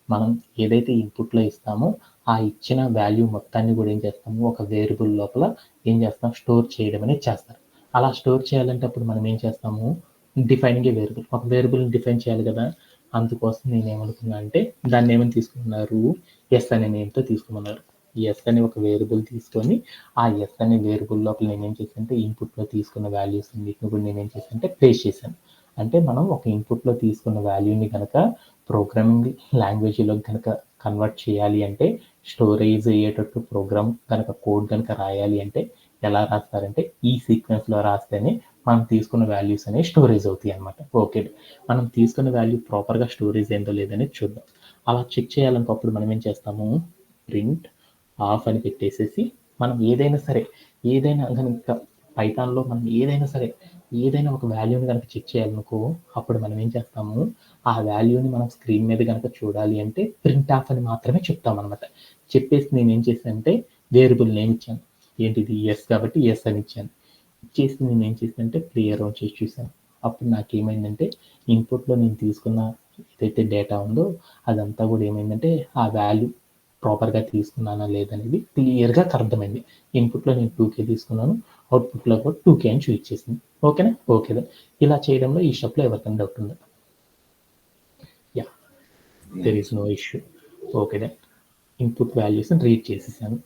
మనం ఏదైతే ఇన్పుట్లో ఇస్తామో ఆ ఇచ్చిన వాల్యూ మొత్తాన్ని కూడా ఏం చేస్తాము, ఒక వేరియబుల్ లోపల ఏం చేస్తాం, స్టోర్ చేయడం అనేది చేస్తారు. అలా స్టోర్ చేయాలంటే అప్పుడు మనం ఏం చేస్తాము, డిఫైనింగ్ ఏ వేరియబుల్, ఒక వేరియబుల్ని డిఫైన్ చేయాలి కదా. అందుకోసం నేను ఏమనుకున్నా అంటే దాన్ని ఏమని తీసుకున్నారు, ఎస్ అనే నేమ్తో తీసుకున్నారు. ఎస్ అనే ఒక వేరియబుల్ తీసుకొని ఆ ఎస్ అనే వేరియబుల్ లోపల నేనేం చేశానంటే ఇన్పుట్లో తీసుకున్న వాల్యూస్ అన్నిటిని కూడా నేనేం చేశానంటే పేస్ట్ చేశాను. అంటే మనం ఒక ఇన్పుట్లో తీసుకున్న వాల్యూని కనుక ప్రోగ్రామింగ్ లాంగ్వేజ్లో కనుక కన్వర్ట్ చేయాలి అంటే స్టోరేజ్ అయ్యేటట్టు ప్రోగ్రామ్ కనుక కోడ్ కనుక రాయాలి అంటే ఎలా రాస్తారంటే ఈ సీక్వెన్స్లో రాస్తేనే మనం తీసుకున్న వాల్యూస్ అనేవి స్టోరేజ్ అవుతాయి అనమాట. ఓకే, మనం తీసుకున్న వాల్యూ ప్రాపర్గా స్టోరేజ్ ఏందో లేదని చూద్దాం. అలా చెక్ చేయాలనుకప్పుడు మనం ఏం చేస్తాము, ప్రింట్ ఆఫ్ అని పెట్టేసేసి మనం ఏదైనా కనుక పైథాన్లో మనం ఏదైనా ఒక వాల్యూని కనుక చెక్ చేయాలనుకో, అప్పుడు మనం ఏం చేస్తాము, ఆ వాల్యూని మనం స్క్రీన్ మీద కనుక చూడాలి అంటే ప్రింట్ ఆఫ్ అని మాత్రమే చెప్తాం అనమాట. చెప్పేసి నేను ఏం చేశానంటే వేరియబుల్ నేమ్ ఇచ్చాను. ఏంటిది ఎస్ కాబట్టి ఎస్ అని ఇచ్చాను. ఇచ్చేసి నేను ఏం చేశానంటే ప్లే అరౌండ్ చేసి చూశాను. అప్పుడు నాకేమైందంటే ఇన్పుట్లో నేను తీసుకున్న ఏదైతే డేటా ఉందో అదంతా కూడా ఏమైందంటే ఆ వాల్యూ ప్రాపర్గా తీసుకున్నానా లేదనేది క్లియర్గా అర్థమైంది. ఇన్పుట్లో నేను 2K తీసుకున్నాను, అవుట్పుట్లో కూడా 2K అని చూపించేసింది. ఓకేనా? ఓకేదా? ఇలా చేయడంలో ఈ స్టెప్లో ఎవరికైనా డౌట్ ఉందా? Yeah, there is no issue. ఓకేదా? ఇన్పుట్ వాల్యూస్ని రీడ్ చేసేసాను.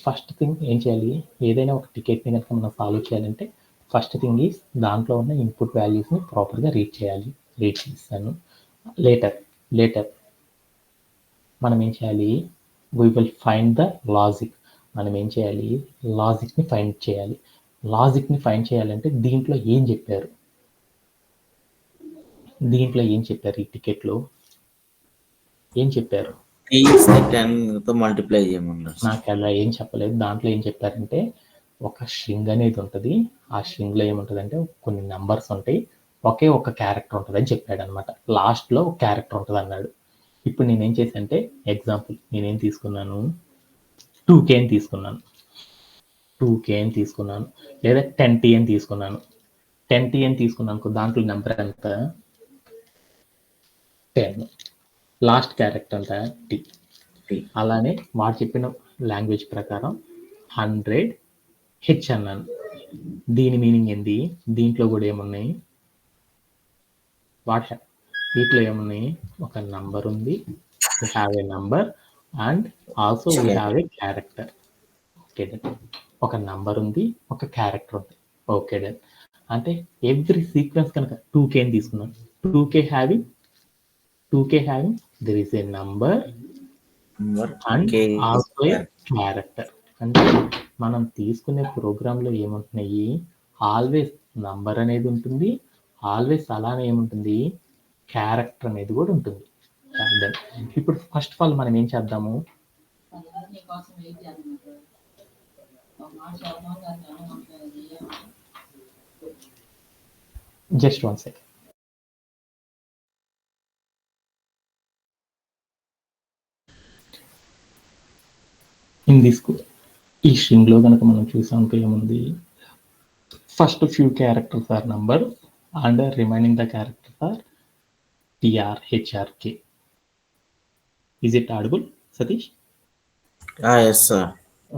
ఫస్ట్ థింగ్ ఏం చేయాలి, ఏదైనా ఒక టికెట్ని కనుక మనం ఫాలో చేయాలంటే ఫస్ట్ థింగ్ ఈజ్ దాంట్లో ఉన్న ఇన్పుట్ వాల్యూస్ని ప్రాపర్గా రీడ్ చేయాలి. రీడ్ చేస్తాను. లేటర్ మనం ఏం చేయాలి, we will find the logic. మనం ఏం చేయాలి, లాజిక్ని ఫైండ్ చేయాలి. లాజిక్ని ఫైండ్ చేయాలంటే దీంట్లో ఏం చెప్పారు ఈ టికెట్లో ఏం చెప్పారు? తో మల్టిప్లై చేయమన్నారు. నాకు అలా ఏం చెప్పలేదు. దాంట్లో ఏం చెప్పారంటే ఒక స్ట్రింగ్ అనేది ఉంటుంది. ఆ స్ట్రింగ్లో ఏముంటుందంటే కొన్ని నెంబర్స్ ఉంటాయి, ఒకే ఒక క్యారెక్టర్ ఉంటుంది అని చెప్పాడు అనమాట. లాస్ట్లో ఒక క్యారెక్టర్ ఉంటుంది అన్నాడు. ఇప్పుడు నేనేం చేశానంటే ఎగ్జాంపుల్ నేనేం తీసుకున్నాను, 2K అని తీసుకున్నాను. 2K అని తీసుకున్నాను, లేదా 10T అని తీసుకున్నాను. 10T అని తీసుకున్నాను, దాంట్లో నెంబర్ ఎంత, 10. లాస్ట్ క్యారెక్టర్ అంత T. అలానే వాడు చెప్పిన లాంగ్వేజ్ ప్రకారం 100H అన్నాను. దీని మీనింగ్ ఏంది, దీంట్లో కూడా ఏమున్నాయి, వీటిలో ఏమున్నాయి, ఒక నంబర్ ఉంది, we have a number and also we have a character. Okay done. ఒక నంబర్ ఉంది, ఒక క్యారెక్టర్ ఉంది. Okay done. అంటే ఎవ్రీ సీక్వెన్స్ కనుక 2K అని తీసుకున్నాం, 2K having there is a number and also a character. అంటే మనం తీసుకునే ప్రోగ్రాంలో ఏముంటున్నాయి, ఆల్వేస్ నంబర్ అనేది ఉంటుంది, ఆల్వేస్ అలానే ఏముంటుంది, క్యారెక్టర్ అనేది కూడా ఉంటుంది. ఇప్పుడు ఫస్ట్ ఆఫ్ ఆల్ మనం ఏం చేద్దాము, జస్ట్ 1 సెకండ్. ఇన్ దిస్ ఈ స్ట్రింగ్లో కనుక మనం చూసాం ఏముంది, first few characters are number and remaining the characters are TR, HR, K. Is it audible, Satish? Yes sir.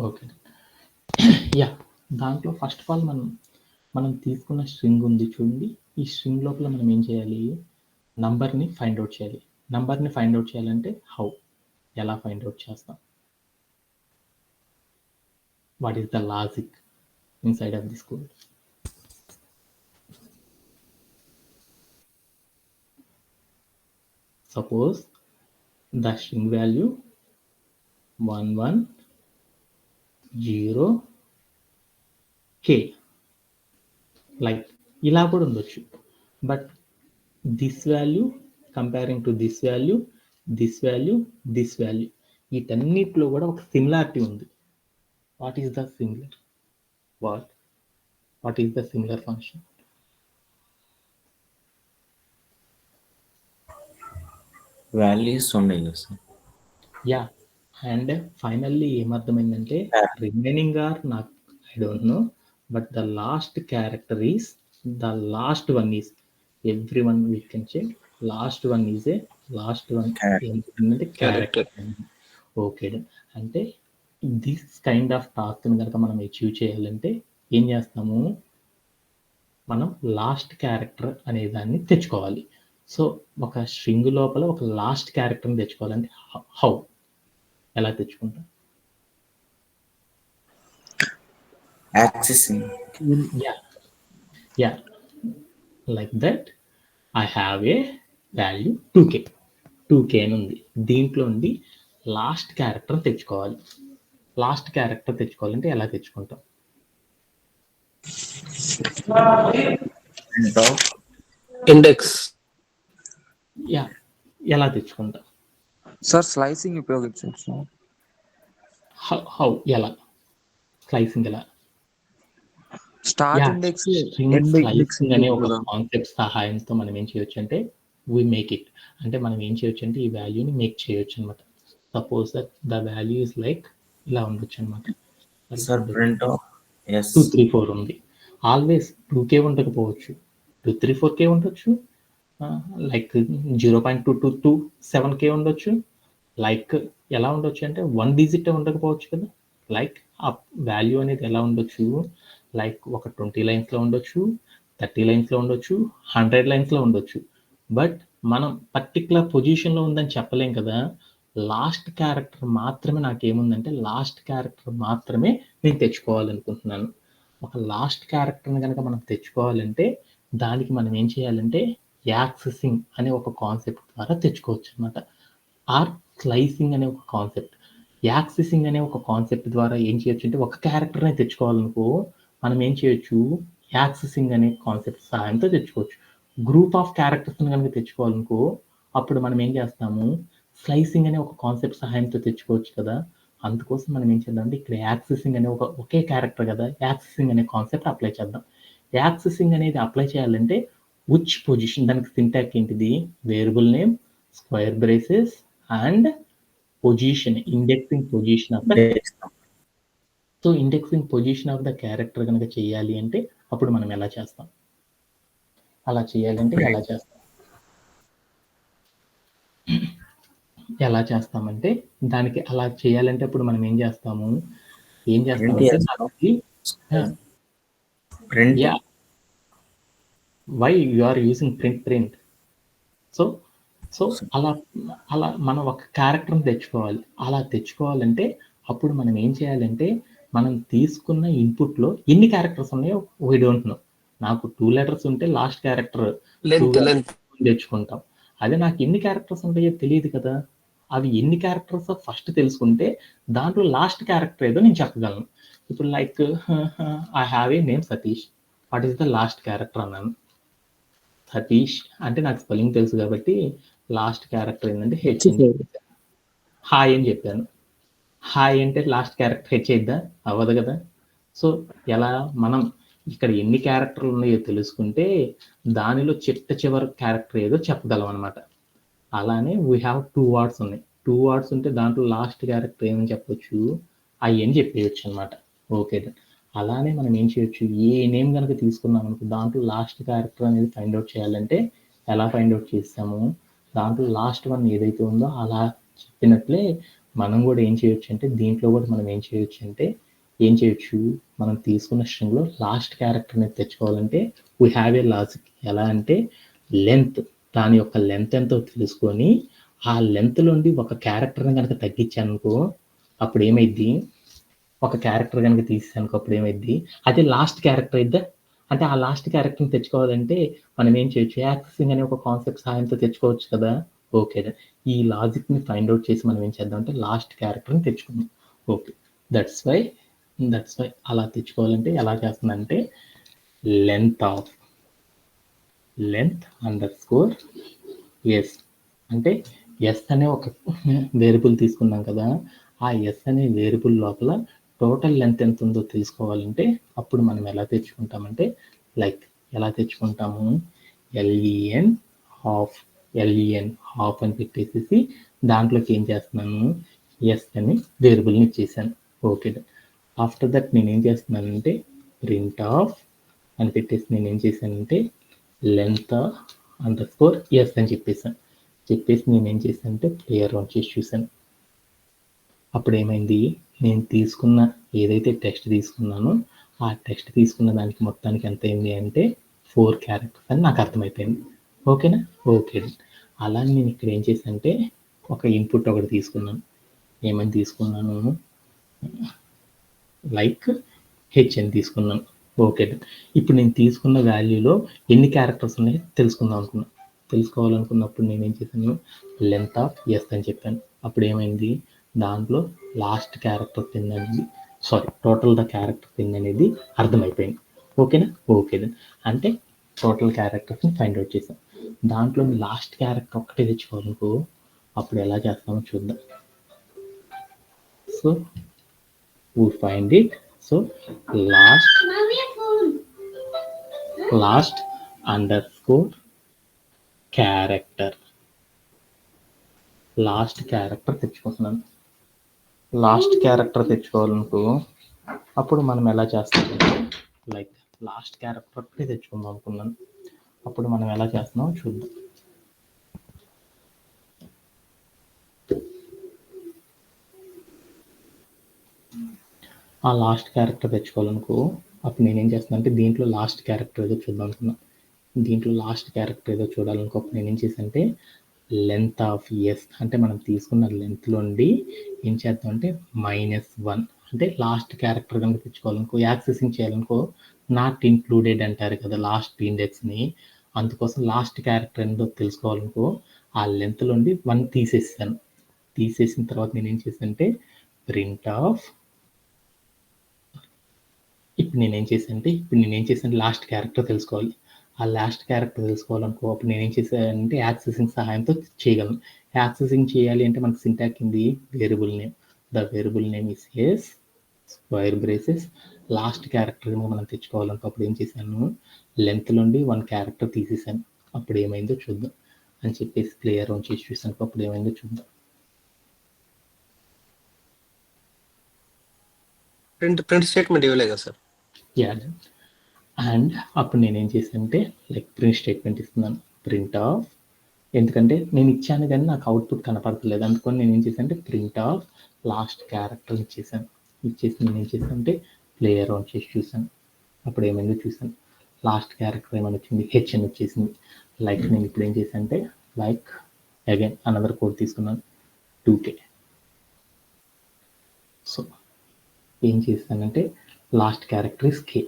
Okay. Yeah, దాంట్లో ఫస్ట్ ఆఫ్ ఆల్ మనం తీసుకున్న స్ట్రింగ్ ఉంది చూడండి, ఈ స్ట్రింగ్ లోపల మనం ఏం చేయాలి, నంబర్ని ఫైండ్ అవుట్ చేయాలి. నంబర్ని ఫైండ్ అవుట్ చేయాలంటే ఎలా ఫైండ్ అవుట్ చేస్తాం, what is the logic inside of this code? Suppose the string value 110K, like ఇలా కూడా ఉండొచ్చు. But this value comparing to this value, వీటన్నిటిలో కూడా ఒక సిమిలారిటీ ఉంది. What is the similar, what is the similar function? Values ఉన్నాయి కదా sir. Yeah, and finally ఏమర్థమైందంటే రిమైనింగ్ ఆర్ నాకు I don't know, but the last character is the last one is every one we can check, last one ఏమంటే character. Okay, అంటే this kind of టాస్క్ని కనుక మనం achieve చేయాలంటే ఏం చేస్తాము, మనం లాస్ట్ క్యారెక్టర్ అనే దాన్ని తెచ్చుకోవాలి. సో ఒక స్ట్రింగ్ లోపల ఒక లాస్ట్ క్యారెక్టర్ని తెచ్చుకోవాలంటే ఎలా తెచ్చుకుంటాం? Accessing. Yeah, like that. I have a value 2K అని ఉంది, దీంట్లో నుండి లాస్ట్ క్యారెక్టర్ తెచ్చుకోవాలి. లాస్ట్ క్యారెక్టర్ తెచ్చుకోవాలంటే ఎలా తెచ్చుకుంటాం? ఇండెక్స్. యా, ఎలా తెచ్చుకుంటాం సార్ స్లైసింగ్ ఉపయోగించవచ్చు. హౌ ఎలా స్లైసింగ్ ఎలా start yeah index string end index slicing అనే ఒక కదా. కాన్సెప్ట్ సహాయంతో మనం ఏం చేయొచ్చు అంటే వి మేక్ ఇట్, అంటే మనం ఏం చేయొచ్చు అంటే ఈ వాల్యూని మేక్ చేయొచ్చు అనమాట. Suppose that the value is like ఇలా ఉండొచ్చు అనమాట. సార్ ప్రింట్ ఆఫ్ ఎస్ 2 3 4 ఉంది. ఆల్వేస్ 2K ఉండకపోవచ్చు, 2 3 4K ఉండొచ్చు, లైక్ 0.2227K ఉండొచ్చు. లైక్ ఎలా ఉండొచ్చు అంటే 1 డిజిట్ ఉండకపోవచ్చు కదా. లైక్ ఆ వాల్యూ అనేది ఎలా ఉండొచ్చు, లైక్ ఒక 20 లైన్స్లో ఉండొచ్చు, 30 లైన్స్లో ఉండొచ్చు, 100 లైన్స్లో ఉండొచ్చు. బట్ మనం పర్టికులర్ పొజిషన్లో ఉందని చెప్పలేం కదా. లాస్ట్ క్యారెక్టర్ మాత్రమే నాకేముందంటే లాస్ట్ క్యారెక్టర్ మాత్రమే నేను తెచ్చుకోవాలనుకుంటున్నాను. ఒక లాస్ట్ క్యారెక్టర్ని కనుక మనం తెచ్చుకోవాలంటే దానికి మనం ఏం చేయాలంటే యాక్సెసింగ్ అనే ఒక కాన్సెప్ట్ ద్వారా తెచ్చుకోవచ్చు అనమాట. ఆర్ స్లైసింగ్ అనే ఒక కాన్సెప్ట్. యాక్సెసింగ్ అనే ఒక కాన్సెప్ట్ ద్వారా ఏం చేయొచ్చు అంటే ఒక క్యారెక్టర్ని తెచ్చుకోవాలనుకో మనం ఏం చేయొచ్చు, యాక్సెసింగ్ అనే కాన్సెప్ట్ సహాయంతో తెచ్చుకోవచ్చు. గ్రూప్ ఆఫ్ క్యారెక్టర్స్ని కనుక తెచ్చుకోవాలనుకో అప్పుడు మనం ఏం చేస్తాము, స్లైసింగ్ అనే ఒక కాన్సెప్ట్ సహాయంతో తెచ్చుకోవచ్చు కదా. అందుకోసం మనం ఏం చేద్దాం అంటే ఇక్కడ యాక్సెసింగ్ అనే ఒకే క్యారెక్టర్ కదా, యాక్సెసింగ్ అనే కాన్సెప్ట్ అప్లై చేద్దాం. యాక్సెసింగ్ అనేది అప్లై చేయాలంటే విచ్ పొజిషన్, దానికి సింటాక్స్ ఏంటిది, variable name, square braces and position, indexing position of the. So indexing position of the character కనుక చేయాలి అంటే అప్పుడు మనం ఎలా చేస్తాం, అలా చేయాలంటే ఎలా చేస్తామంటే దానికి అలా చేయాలంటే అప్పుడు మనం ఏం చేస్తామంటే print yeah why you are using print. So అలా మనం ఒక క్యారెక్టర్ని తెచ్చుకోవాలి. అలా తెచ్చుకోవాలంటే అప్పుడు మనం ఏం చేయాలంటే మనం తీసుకున్న ఇన్పుట్లో ఎన్ని క్యారెక్టర్స్ ఉన్నాయో వీ డోంట్ నో. నాకు 2 లెటర్స్ ఉంటే లాస్ట్ క్యారెక్టర్ లెంత్ తెచ్చుకుంటాం. అదే నాకు ఎన్ని క్యారెక్టర్స్ ఉంటాయో తెలియదు కదా. అవి ఎన్ని క్యారెక్టర్స్ ఫస్ట్ తెలుసుకుంటే దాంట్లో లాస్ట్ క్యారెక్టర్ ఏదో నేను చెప్పగలను. ఇప్పుడు like I have a name Satish, what is the last character అన్నాను. సతీష్ అంటే నాకు స్పెల్లింగ్ తెలుసు కాబట్టి లాస్ట్ క్యారెక్టర్ ఏంటంటే హెచ్ అని చెప్పాను. హాయ్ అని చెప్పాను. హాయ్ అంటే లాస్ట్ క్యారెక్టర్ హెచ్ అయిద్దా, అవ్వదు కదా. సో ఎలా మనం ఇక్కడ ఎన్ని క్యారెక్టర్లు ఉన్నాయో తెలుసుకుంటే దానిలో చివరి క్యారెక్టర్ ఏదో చెప్పగలం అనమాట. అలానే వీ హ్యావ్ 2 వర్డ్స్ ఉన్నాయి. 2 వర్డ్స్ ఉంటే దాంట్లో లాస్ట్ క్యారెక్టర్ ఏమని చెప్పొచ్చు, ఐ అని చెప్పేయచ్చు అనమాట. ఓకే, అలానే మనం ఏం చేయొచ్చు, ఏ నేమ్ కనుక తీసుకున్నాం అనుకో దాంట్లో లాస్ట్ క్యారెక్టర్ అనేది ఫైండ్ అవుట్ చేయాలంటే ఎలా ఫైండ్ అవుట్ చేస్తాము, దాంట్లో లాస్ట్ వన్ ఏదైతే ఉందో అలా చెప్పినట్లే మనం కూడా ఏం చేయొచ్చు అంటే దీంట్లో కూడా మనం ఏం చేయొచ్చు మనం తీసుకున్న స్ట్రింగ్లో లాస్ట్ క్యారెక్టర్ అనేది తెచ్చుకోవాలంటే వీ హ్యావ్ ఏ లాజిక్. ఎలా అంటే లెంత్, దాని యొక్క లెంత్ ఎంతో తెలుసుకొని ఆ లెంత్లోండి ఒక క్యారెక్టర్ని కనుక తగ్గించానుకో అప్పుడు ఏమైద్ది, ఒక క్యారెక్టర్ కనుక తీసానుకో అప్పుడు ఏమైద్ది, అదే లాస్ట్ క్యారెక్టర్ అయిద్దా. అంటే ఆ లాస్ట్ క్యారెక్టర్ని తెచ్చుకోవాలంటే మనం ఏం చేయొచ్చు, యాక్సెసింగ్ అనే ఒక కాన్సెప్ట్ సహాయంతో తెచ్చుకోవచ్చు కదా. ఓకే, ఈ లాజిక్ని ఫైండ్ అవుట్ చేసి మనం ఏం చేద్దాం అంటే లాస్ట్ క్యారెక్టర్ని తెచ్చుకుందాం. ఓకే, దట్స్ వై అలా తెచ్చుకోవాలంటే ఎలా చేస్తుందంటే లెంత్ అండర్స్కోర్ ఎస్, అంటే ఎస్ అనే ఒక వేరియబుల్ తీసుకున్నాం కదా, ఆ ఎస్ అనే వేరియబుల్ లోపల టోటల్ లెంత్ ఎంత ఉందో తెలుసుకోవాలంటే అప్పుడు మనం ఎలా తెచ్చుకుంటామంటే లైక్ ఎలా తెచ్చుకుంటాము, ఎల్ఈఎన్ హాఫ్ అని పెట్టేసి దాంట్లోకి ఏం చేస్తున్నాను, ఎస్ అని వేరియబుల్ని ఇచ్చేసాను. ఓకే, ఆఫ్టర్ దట్ నేనేం చేస్తున్నానంటే ప్రింట్ ఆఫ్ అని పెట్టేసి నేనేం చేశానంటే లెంత్ అండర్స్కోర్ ఎస్ అని చెప్పేసి నేనేం చేశానంటే ప్లేయర్ రన్ చేసి చూశాను. అప్పుడు ఏమైంది, నేను తీసుకున్న ఏదైతే టెక్స్ట్ తీసుకున్నానో ఆ టెక్స్ట్ తీసుకున్న దానికి మొత్తానికి ఎంత అయింది అంటే 4 క్యారెక్టర్స్ అని నాకు అర్థమైపోయింది. ఓకేనా. ఓకే, అలా నేను ఇక్కడ ఏం చేశానంటే ఒక ఇన్పుట్ ఒకటి తీసుకున్నాను. ఏమని తీసుకున్నాను, లైక్ హెచ్ అని తీసుకున్నాను. ఓకే, ఇప్పుడు నేను తీసుకున్న వాల్యూలో ఎన్ని క్యారెక్టర్స్ ఉన్నాయో తెలుసుకోవాలనుకున్నప్పుడు నేనేం చేశాను, లెంత్ ఆఫ్ ఎస్ అని చెప్పాను. అప్పుడు ఏమైంది, దాంట్లో లాస్ట్ క్యారెక్టర్ కింద అనేది టోటల్ ద క్యారెక్టర్ కింద అనేది అర్థమైపోయింది. ఓకేనా. ఓకే, అంటే టోటల్ క్యారెక్టర్స్ని ఫైండ్ అవుట్ చేసాం. దాంట్లో లాస్ట్ క్యారెక్టర్ ఒక్కటే తెచ్చుకోవాలనుకో అప్పుడు ఎలా చేస్తామో చూద్దాం. So we find it. So last underscore character, last character తెచ్చుకుంటున్నాను. లాస్ట్ క్యారెక్టర్ తెచ్చుకోవాలనుకో అప్పుడు మనం ఎలా చేస్తామంటే లైక్ లాస్ట్ క్యారెక్టర్ ఒకటి తెచ్చుకుందాం అనుకున్నాను. అప్పుడు మనం ఎలా చేస్తున్నామో చూద్దాం. ఆ లాస్ట్ క్యారెక్టర్ తెచ్చుకోవాలనుకో అప్పుడు నేనేం చేస్తాను అంటే దీంట్లో లాస్ట్ క్యారెక్టర్ ఏదో చూద్దాం అనుకున్నాను. దీంట్లో లాస్ట్ క్యారెక్టర్ ఏదో చూడాలనుకో అప్పుడు నేనేం చేశానంటే లెంత్ ఆఫ్ ఎస్ అంటే మనం తీసుకున్న లెంత్లో నుండి ఏం చేద్దాం అంటే -1 అంటే లాస్ట్ క్యారెక్టర్ కనుక తెచ్చుకోవాలనుకో యాక్సెసింగ్ చేయాలనుకో నాట్ ఇంక్లూడెడ్ అంటారు కదా లాస్ట్ ఇండెక్స్ని. అందుకోసం లాస్ట్ క్యారెక్టర్ ఏంటో తెలుసుకోవాలనుకో ఆ లెంత్లో నుండి 1 తీసేసాను. తీసేసిన తర్వాత నేనేం చేశానంటే ప్రింట్ ఆఫ్ ఇప్పుడు నేనేం చేశాను లాస్ట్ క్యారెక్టర్ తెలుసుకోవాలి. ఆ లాస్ట్ క్యారెక్టర్ తెలుసుకోవాలనుకో అప్పుడు నేనేం చేశానంటే యాక్సెసింగ్ సహాయంతో చేయగలను. యాక్సెసింగ్ చేయాలి అంటే మనకు సింటాక్ ఉంది variable name. The variable name is S square braces last character మనం తెచ్చుకోవాలనుకో అప్పుడు ఏం చేశాను లెంత్ నుండి 1 క్యారెక్టర్ తీసేసాను. అప్పుడు ఏమైందో చూద్దాం అని చెప్పేసి ప్లేయర్ ఆన్ చేసి చూసాను. అప్పుడు ఏమైందో చూద్దాం. ప్రింట్ స్టేట్మెంట్ ఇవ్వలే కదా సార్. యా అండ్ అప్పుడు నేనేం చేశానంటే లైక్ ప్రింట్ స్టేట్మెంట్ ఇస్తున్నాను ప్రింట్ ఆఫ్. ఎందుకంటే నేను ఇచ్చాను కానీ నాకు అవుట్పుట్ కనపడతలేదు. అందుకని నేను ఏం చేశానంటే ప్రింట్ ఆఫ్ లాస్ట్ క్యారెక్టర్ ఇచ్చేసాను. నేను ఏం చేశానంటే ప్లేయర్ ఆన్ చేసి చూసాను. అప్పుడు ఏమైందో చూసాను. లాస్ట్ క్యారెక్టర్ ఏమైనా వచ్చింది హెచ్ అని వచ్చేసింది. లైక్ నేను ఇప్పుడు ఏం చేశానంటే లైక్ అగైన్ అనదర్ కోడ్ తీసుకున్నాను 2K. సో ఏం చేశానంటే లాస్ట్ క్యారెక్టర్ ఇస్ K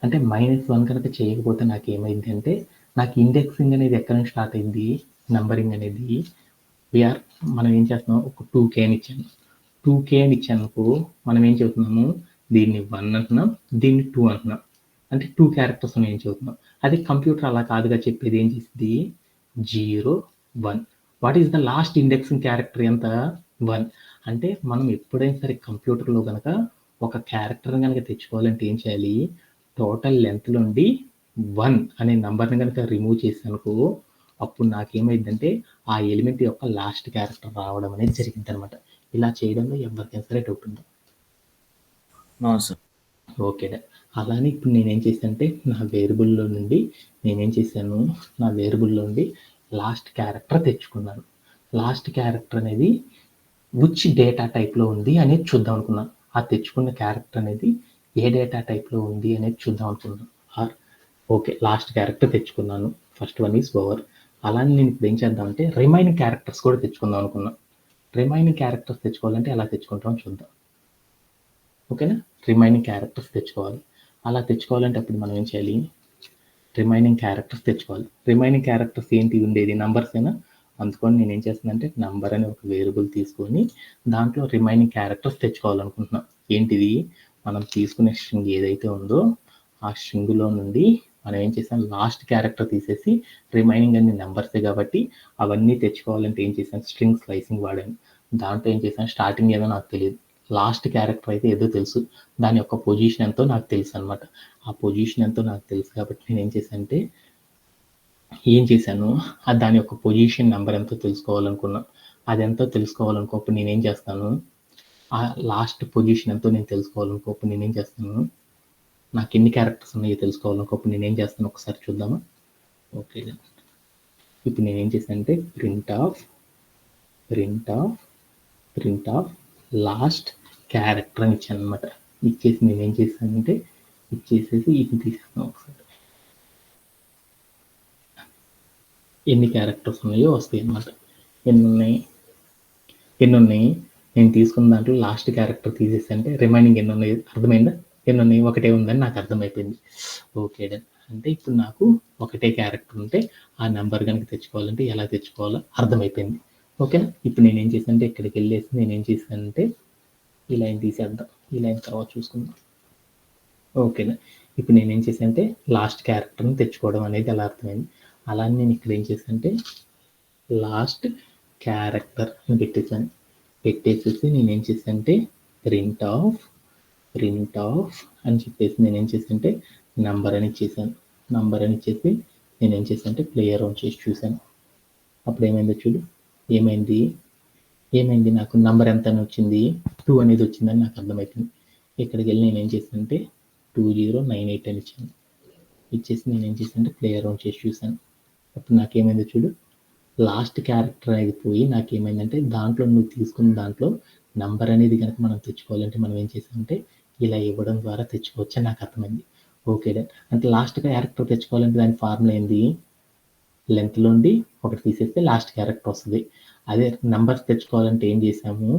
అంటే -1 కనుక చేయకపోతే నాకు ఏమైంది అంటే నాకు ఇండెక్సింగ్ అనేది ఎక్కడ నుంచి స్టార్ట్ అయింది నంబరింగ్ అనేది మనం ఏం చేస్తున్నాం ఒక 2K అని ఇచ్చాను. 2K అని ఇచ్చానుకో మనం ఏం చెబుతున్నాము దీన్ని 1 అంటున్నాం దీన్ని 2 అంటున్నాం అంటే 2 క్యారెక్టర్స్ ఏం చెబుతున్నాం. అదే కంప్యూటర్ అలా కాదుగా చెప్పేది ఏం చేసింది 0 1 what is the last indexing character ఎంత 1 అంటే మనం ఎప్పుడైనా సరే కంప్యూటర్లో కనుక ఒక క్యారెక్టర్ కనుక తెచ్చుకోవాలంటే ఏం చేయాలి టోటల్ లెంత్ నుండి 1 అనే నంబర్ని కనుక రిమూవ్ చేసానుకో అప్పుడు నాకేమైందంటే ఆ ఎలిమెంట్ యొక్క లాస్ట్ క్యారెక్టర్ రావడం అనేది జరిగింది అనమాట. ఇలా చేయడంలో ఎవరికైనా సరే డౌట్ ఉందా? ఓకే అలానే ఇప్పుడు నేనేం చేశానంటే నా వేరియబుల్లో నుండి లాస్ట్ క్యారెక్టర్ తెచ్చుకున్నాను. లాస్ట్ క్యారెక్టర్ అనేది విచ్ డేటా టైప్లో ఉంది అనేది చూద్దాం అనుకున్నాను. ఆ తెచ్చుకున్న క్యారెక్టర్ అనేది ఏ డేటా టైప్లో ఉంది అనేది చూద్దాం అనుకున్నాను. ఓకే లాస్ట్ క్యారెక్టర్ తెచ్చుకున్నాను. First one is over. అలానే నేను ఇప్పుడు ఏం చేద్దామంటే రిమైనింగ్ క్యారెక్టర్స్ కూడా తెచ్చుకుందాం అనుకున్నాను. రిమైనింగ్ క్యారెక్టర్స్ తెచ్చుకోవాలంటే ఎలా తెచ్చుకుంటామో చూద్దాం. ఓకేనా రిమైనింగ్ క్యారెక్టర్స్ తెచ్చుకోవాలి. అలా తెచ్చుకోవాలంటే అప్పుడు మనం ఏం చేయాలి రిమైనింగ్ క్యారెక్టర్స్ తెచ్చుకోవాలి. రిమైనింగ్ క్యారెక్టర్స్ ఏంటి ఉండేది నంబర్స్ అయినా. అందుకని నేను ఏం చేస్తున్నానంటే నంబర్ అనే ఒక వేరియబుల్ తీసుకొని దాంట్లో రిమైనింగ్ క్యారెక్టర్స్ తెచ్చుకోవాలనుకుంటున్నాం. ఏంటిది మనం తీసుకునే స్ట్రింగ్ ఏదైతే ఉందో ఆ స్ట్రింగ్లో నుండి మనం ఏం చేసాం లాస్ట్ క్యారెక్టర్ తీసేసి రిమైనింగ్ అన్ని నెంబర్సే కాబట్టి అవన్నీ తెచ్చుకోవాలంటే ఏం చేశాను స్ట్రింగ్ స్లైసింగ్ వాడాను. దాంట్లో ఏం చేశాను స్టార్టింగ్ ఏదో నాకు తెలియదు, లాస్ట్ క్యారెక్టర్ అయితే ఏదో తెలుసు, దాని యొక్క పొజిషన్ ఎంతో నాకు తెలుసు అనమాట. ఆ పొజిషన్ ఎంతో నాకు తెలుసు కాబట్టి నేను ఏం చేశాను దాని యొక్క పొజిషన్ నెంబర్ ఎంతో తెలుసుకోవాలనుకున్నా. అది ఎంతో తెలుసుకోవాలనుకోప్పుడు నేనేం చేస్తాను ఆ లాస్ట్ పొజిషన్ ఎంతో నేను తెలుసుకోవాలనుకోప్పుడు నేనేం చేస్తాను నాకు ఎన్ని క్యారెక్టర్స్ ఉన్నాయో తెలుసుకోవాలనుకోప్పుడు నేనేం చేస్తాను ఒకసారి చూద్దామా. ఓకే ఇప్పుడు నేనేం చేశానంటే ప్రింట్ ఆఫ్ లాస్ట్ క్యారెక్టర్ అని ఇచ్చాను అనమాట. ఇచ్చేసి నేనేం చేశానంటే ఇచ్చేసేసి ఇది తీసాను. ఒకసారి ఎన్ని క్యారెక్టర్స్ ఉన్నాయో వస్తాయి అన్నమాట. ఎన్ని ఉన్నాయి నేను తీసుకున్న దాంట్లో లాస్ట్ క్యారెక్టర్ తీసేసి అంటే రిమైనింగ్ ఎన్ని ఉన్నాయి అర్థమైందా. ఎన్ని ఉన్నాయి ఒకటే ఉందని నాకు అర్థమైపోయింది. ఓకే అంటే ఇప్పుడు నాకు ఒకటే క్యారెక్టర్ ఉంటే ఆ నెంబర్ కనుక తెచ్చుకోవాలంటే ఎలా తెచ్చుకోవాలో అర్థమైపోయింది. ఓకేనా ఇప్పుడు నేనేం చేశానంటే ఇక్కడికి వెళ్ళేసి నేనేం చేశానంటే ఈ లైన్ తీసేద్దాం. ఈ లైన్ తర్వాత చూసుకుందాం. ఓకేనా ఇప్పుడు నేనేం చేశానంటే లాస్ట్ క్యారెక్టర్ని తెచ్చుకోవడం అనేది ఎలా అర్థమైంది. అలానే నేను ఇక్కడ ఏం చేశానంటే లాస్ట్ క్యారెక్టర్ అని పెట్టేసేసి నేనేం చేశానంటే ప్రింట్ ఆఫ్ ప్రింట్ ఆఫ్ అని చెప్పేసి నేనేం చేశానంటే నంబర్ అని ఇచ్చేసాను. నంబర్ అని ఇచ్చేసి నేనేం చేశానంటే ప్లేయర్ ఆన్ చేసి చూశాను. అప్పుడు ఏమైందో చూడు, ఏమైంది నాకు నంబర్ ఎంత అని వచ్చింది, 2 అనేది వచ్చిందని నాకు అర్థమైపోయింది. ఇక్కడికి వెళ్ళి నేనేం చేశానంటే 2098 అని ఇచ్చాను. ఇచ్చేసి నేనేం చేశానంటే ప్లేయర్ ఆన్ చేసి చూశాను. అప్పుడు నాకేమైందో చూడు, లాస్ట్ క్యారెక్టర్ అయిపోయి నాకేమైందంటే దాంట్లో నువ్వు తీసుకున్న దాంట్లో నంబర్ అనేది కనుక మనం తెచ్చుకోవాలంటే మనం ఏం చేసామంటే ఇలా ఇవ్వడం ద్వారా తెచ్చుకోవచ్చు అని నాకు అర్థమైంది. Okay done. అంటే లాస్ట్ క్యారెక్టర్ తెచ్చుకోవాలంటే దాని ఫార్ములా ఏంది, లెంత్లోండి ఒకటి తీసేస్తే లాస్ట్ క్యారెక్టర్ వస్తుంది. అదే నంబర్స్ తెచ్చుకోవాలంటే ఏం చేసాము,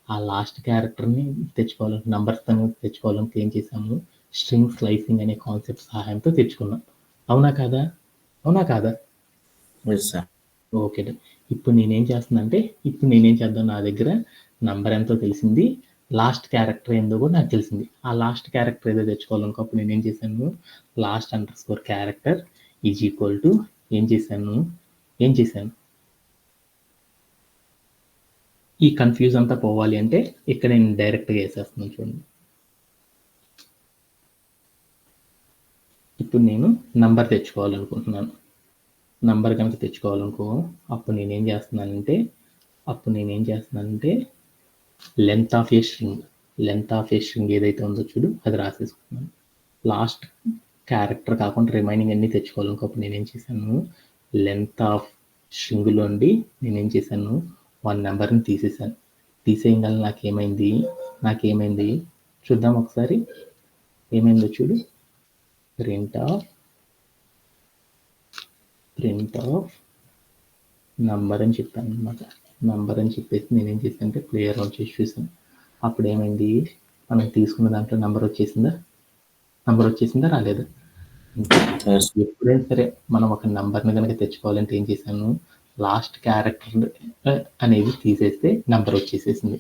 ఆ లాస్ట్ క్యారెక్టర్ని తెచ్చుకోవాలంటే నంబర్స్ తెచ్చుకోవాలంటే ఏం చేసాము, స్ట్రింగ్ స్లైసింగ్ అనే కాన్సెప్ట్ సహాయంతో తెచ్చుకున్నాం. అవునా కాదా? Yes sir. Okay done. ఇప్పుడు నేనేం చేద్దాం, నా దగ్గర నంబర్ ఎంతో తెలిసింది, లాస్ట్ క్యారెక్టర్ ఏందో కూడా నాకు తెలిసింది. ఆ లాస్ట్ క్యారెక్టర్ ఏదో తెచ్చుకోవాలనుకో అప్పుడు నేనేం చేశాను, last _ character is equal to ఏం చేశాను, ఈ కన్ఫ్యూజ్ అంతా పోవాలి అంటే ఇక్కడ నేను డైరెక్ట్గా వేసేస్తున్నాను చూడండి. ఇప్పుడు నేను నంబర్ తెచ్చుకోవాలనుకుంటున్నాను. నంబర్ కనుక తెచ్చుకోవాలనుకో అప్పుడు నేనేం చేస్తున్నానంటే లెంత్ ఆఫ్ ఏ స్ట్రింగ్ ఏదైతే ఉందో చూడు అది రాసేసుకున్నాను. లాస్ట్ క్యారెక్టర్ కాకుండా రిమైనింగ్ అన్ని తెచ్చుకోవాలనుకో అప్పుడు నేనేం చేశాను, లెంత్ ఆఫ్ స్ట్రింగ్లోండి నేనేం చేశాను, 1 నెంబర్ని తీసేసాను. తీసేయగల నాకేమైంది చూద్దాం ఒకసారి, ఏమైందో చూడు, ప్రింట్ ఆఫ్ నంబర్ అని చెప్పాను అనమాట. నంబర్ అని చెప్పేసి నేనేం చేశాను అంటే ప్లేయర్ ఆన్ చేసి చూసాను. అప్పుడు ఏమైంది, మనం తీసుకున్న దాంట్లో నంబర్ వచ్చేసిందా రాలేదా? ఎప్పుడైనా సరే మనం ఒక నంబర్ని కనుక తెచ్చుకోవాలంటే ఏం చేశాను, లాస్ట్ క్యారెక్టర్ అనేది తీసేస్తే నంబర్ వచ్చేసేసింది.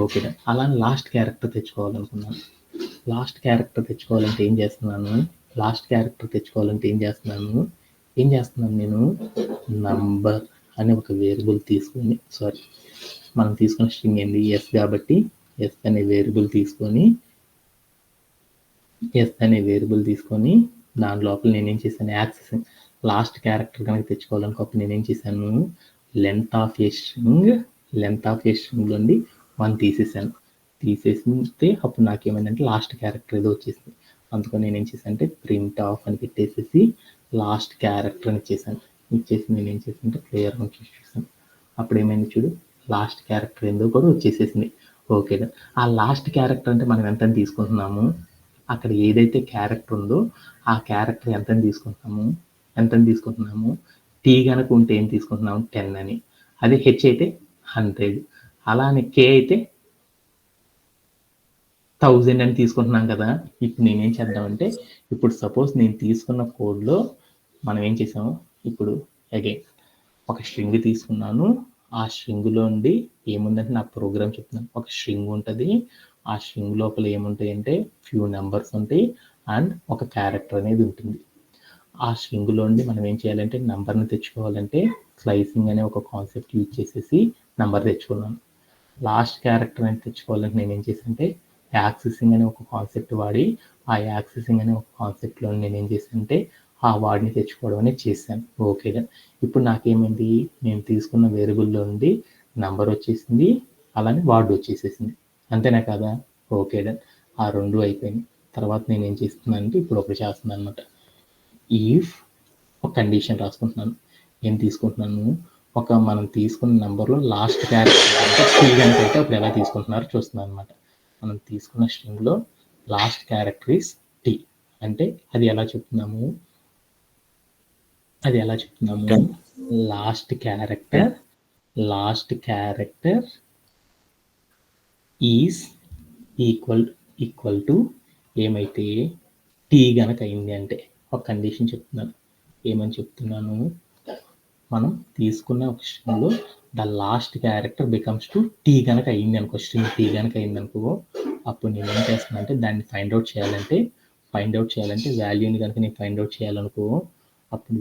ఓకే, అలా లాస్ట్ క్యారెక్టర్ తెచ్చుకోవాలనుకున్నాను. లాస్ట్ క్యారెక్టర్ తెచ్చుకోవాలంటే ఏం చేస్తున్నాను, నేను నంబర్ అనే ఒక వేరియబుల్ తీసుకొని, మనం తీసుకున్న స్ట్రింగ్ ఏంది ఎస్ కాబట్టి ఎస్ అనే వేరియబుల్ తీసుకొని దాని లోపల నేనేం చేశాను, యాక్సెసింగ్ లాస్ట్ క్యారెక్టర్ కనుక తెచ్చుకోవాలనుకో అప్పుడు నేనేం చేశాను, లెంత్ ఆఫ్ ఏ స్ట్రింగ్లోండి 1 తీసేస్తే అప్పుడు నాకేమైందంటే లాస్ట్ క్యారెక్టర్ ఏదో వచ్చేసింది. అందుకని నేనేం చేశాను అంటే ప్రింట్ ఆఫ్ అని పెట్టేసేసి లాస్ట్ క్యారెక్టర్ అని ఇచ్చేసి నేనేం చేశానంటే ప్లేయర్ ఆన్ చేసి చూసాను. అప్పుడు ఏమైంది చూడు, లాస్ట్ క్యారెక్టర్ ఏందో కూడా వచ్చేసేసింది. ఓకే, ఆ లాస్ట్ క్యారెక్టర్ అంటే మనం ఎంత తీసుకుంటున్నాము, అక్కడ ఏదైతే క్యారెక్టర్ ఉందో ఆ క్యారెక్టర్ ఎంత తీసుకుంటున్నాము, టీ కనుక ఉంటే ఏం తీసుకుంటున్నాము 10 అని, అదే హెచ్ అయితే 100, అలానే కే అయితే 1000 అని తీసుకుంటున్నాం కదా. ఇప్పుడు నేనేం చేద్దామంటే ఇప్పుడు సపోజ్ నేను తీసుకున్న కోడ్లో మనం ఏం చేసాము, ఇప్పుడు అగైన్ ఒక స్ట్రింగ్ తీసుకున్నాను. ఆ స్ట్రింగ్లో ఉండి ఏముందంటే నా ప్రోగ్రామ్ చెప్తున్నాను, ఒక స్ట్రింగ్ ఉంటుంది. ఆ స్ట్రింగ్ లోపల ఏముంటాయి అంటే ఫ్యూ నెంబర్స్ ఉంటాయి అండ్ ఒక క్యారెక్టర్ అనేది ఉంటుంది. ఆ స్ట్రింగ్లో ఉండి మనం ఏం చేయాలంటే నెంబర్ని తెచ్చుకోవాలంటే స్లైసింగ్ అనే ఒక కాన్సెప్ట్ యూజ్ చేసేసి నెంబర్ తెచ్చుకున్నాను. లాస్ట్ క్యారెక్టర్ అని తెచ్చుకోవాలంటే నేను ఏం చేశానంటే యాక్సెసింగ్ అనే ఒక కాన్సెప్ట్ వాడి ఆ యాక్సెసింగ్ అనే ఒక కాన్సెప్ట్లో నేను ఏం చేశానంటే ఆ వాడిని తెచ్చుకోవడం అనేది చేశాను. ఓకే, ఇప్పుడు నాకేమైంది, నేను తీసుకున్న వేరియబుల్లో నుండి నంబర్ వచ్చేసింది, అలానే వార్డ్ వచ్చేసేసింది. అంతేనా కదా? Okay done. ఆ 2 అయిపోయింది. తర్వాత నేను ఏం చేస్తున్నానంటే ఇప్పుడు ఒకటి చేస్తున్నాను అనమాట. ఈఫ్ ఒక కండిషన్ రాసుకుంటున్నాను. ఏం తీసుకుంటున్నాను, మనం తీసుకున్న నెంబర్లో లాస్ట్ క్యారెక్టర్ అంటే టీ కనుక అయితే అప్పుడు ఎలా తీసుకుంటున్నారో చూస్తున్నాను అనమాట. మనం తీసుకున్న స్ట్రింగ్లో లాస్ట్ క్యారెక్టర్ ఈస్ టీ అంటే అది ఎలా చెప్తున్నాము, last character is equal to ఏమైతే టీ గనక అయింది అంటే ఒక కండిషన్ చెప్తున్నాను. ఏమని చెప్తున్నాను, మనం తీసుకున్న ఒక స్ట్రింగ్లో the last character becomes to T కనుక అయింది అనుకో, స్ట్రింగ్ టీ కనుక అయింది అనుకో అప్పుడు నేను ఏం చేస్తున్నా అంటే దాన్ని ఫైండ్ అవుట్ చేయాలంటే వాల్యూని కనుక నేను ఫైండ్ అవుట్ చేయాలనుకో అప్పుడు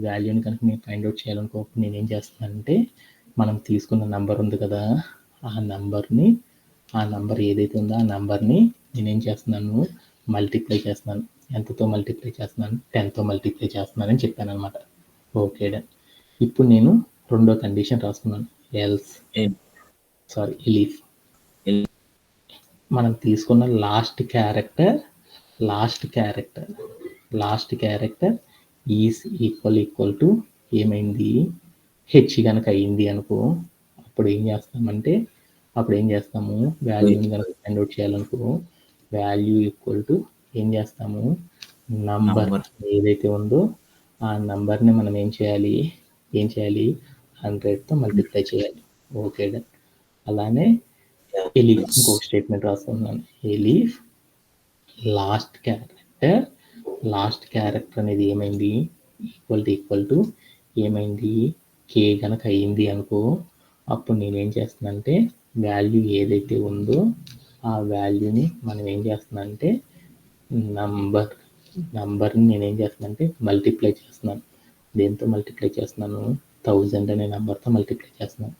నేను ఏం చేస్తున్నానంటే మనం తీసుకున్న నంబర్ ఉంది కదా, ఆ నంబర్ ఏదైతే ఉందో ఆ నంబర్ని నేనేం చేస్తున్నాను, మల్టిప్లై చేస్తున్నాను. ఎంతతో మల్టిప్లై చేస్తున్నాను, 10తో మల్టిప్లై చేస్తున్నాను అని చెప్పాను అనమాట. Okay done. ఇప్పుడు నేను రెండో కండిషన్ రాసుకున్నాను, ఎల్స్ ఎలీఫ్. మనం తీసుకున్న last character is equal to ఏమైంది, హెచ్ కనుక అయింది అనుకో, అప్పుడు ఏం చేస్తాము వాల్యూని కనుక ఫైండ్ అవుట్ చేయాలనుకో, వాల్యూ ఈక్వల్ టు ఏం చేస్తాము, నంబర్ ఏదైతే ఉందో ఆ నంబర్ని మనం ఏం చేయాలి 100తో మల్టిప్లై చేయాలి. Okay done. అలానే ఎలీఫ్ ఇంకొక స్టేట్మెంట్ రాసుకున్నాను, ఎలీఫ్ లాస్ట్ క్యారెక్టర్ అనేది ఏమైంది, ఈక్వల్ టు ఏమైంది, కే కనుక అయింది అనుకో, అప్పుడు నేనేం చేస్తున్నానంటే వాల్యూ ఏదైతే ఉందో ఆ వాల్యూని మనం ఏం చేస్తున్నానంటే నంబర్ని నేనేం చేస్తున్నానంటే మల్టిప్లై చేస్తున్నాను. దేంతో మల్టిప్లై చేస్తున్నాను, 1000 అనే నెంబర్తో మల్టిప్లై చేస్తున్నాను.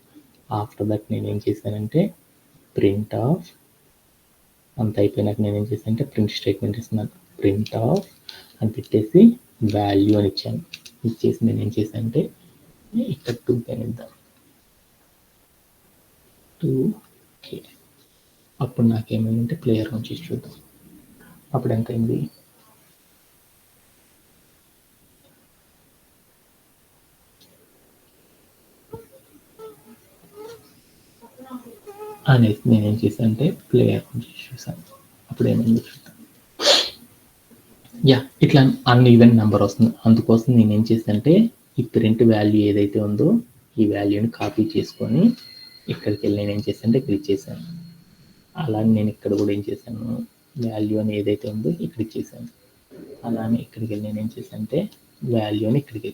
ఆఫ్టర్ దట్ నేనేం చేశానంటే ప్రింట్ ఆఫ్, అంత అయిపోయినాక నేనేం చేశానంటే ప్రింట్ స్టేట్మెంట్ ఇస్తున్నాను. ప్రింట్ ఆఫ్ అని పెట్టేసి వాల్యూ అని ఇచ్చాను. ఇచ్చేసి నేను ఏం చేశానంటే ఇక్కడ 2 పెన్ ఇద్దాం, 2K. అప్పుడు నాకేమైందంటే ప్లేయర్ రన్ చేసి చూద్దాం. అప్పుడు ఎంత అయింది, అనేది నేనేం చేశానంటే ప్లేయర్ రన్ చేసి చూసాను. అప్పుడు ఏమైంది చూద్దాం. ఇట్లా అన్ఈవెన్ నెంబర్ వస్తుంది. అందుకోసం నేనేం చేశానంటే ఈ ప్రింట్ వాల్యూ ఏదైతే ఉందో ఈ వాల్యూని కాపీ చేసుకొని ఇక్కడికి వెళ్ళి నేను ఏం చేశానంటే ఇక్కడ ఇచ్చేసాను. అలానే నేను ఇక్కడ కూడా ఏం చేశాను, వాల్యూ అని ఏదైతే ఉందో ఇక్కడ ఇచ్చేసాను. అలానే ఇక్కడికి వెళ్ళి నేను ఏం చేశానంటే వాల్యూ అని ఇక్కడికి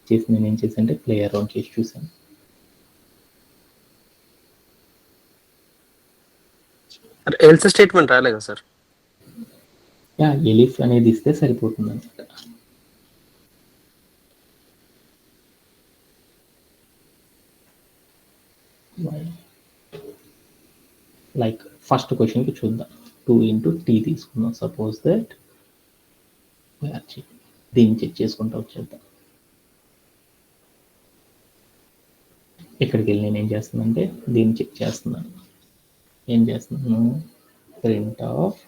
చేసి నేను ఏం చేశానంటే ప్లేయర్ రౌండ్ చేసి చూసాను. ఎల్స్ స్టేట్మెంట్ రాలేదా సార్? ఎలిఫ్ అనేది ఇస్తే సరిపోతుంది అనమాట. లైక్ ఫస్ట్ క్వశ్చన్కి చూద్దాం. 2 into t తీసుకుందాం. సపోజ్ దట్ దీన్ని చెక్ చేసుకుంటూ వచ్చేద్దాం. ఇక్కడికి వెళ్ళి నేను ఏం చేస్తున్నానంటే దీన్ని చెక్ చేస్తున్నాను. ఏం చేస్తున్నాను, ప్రింట్ ఆఫ్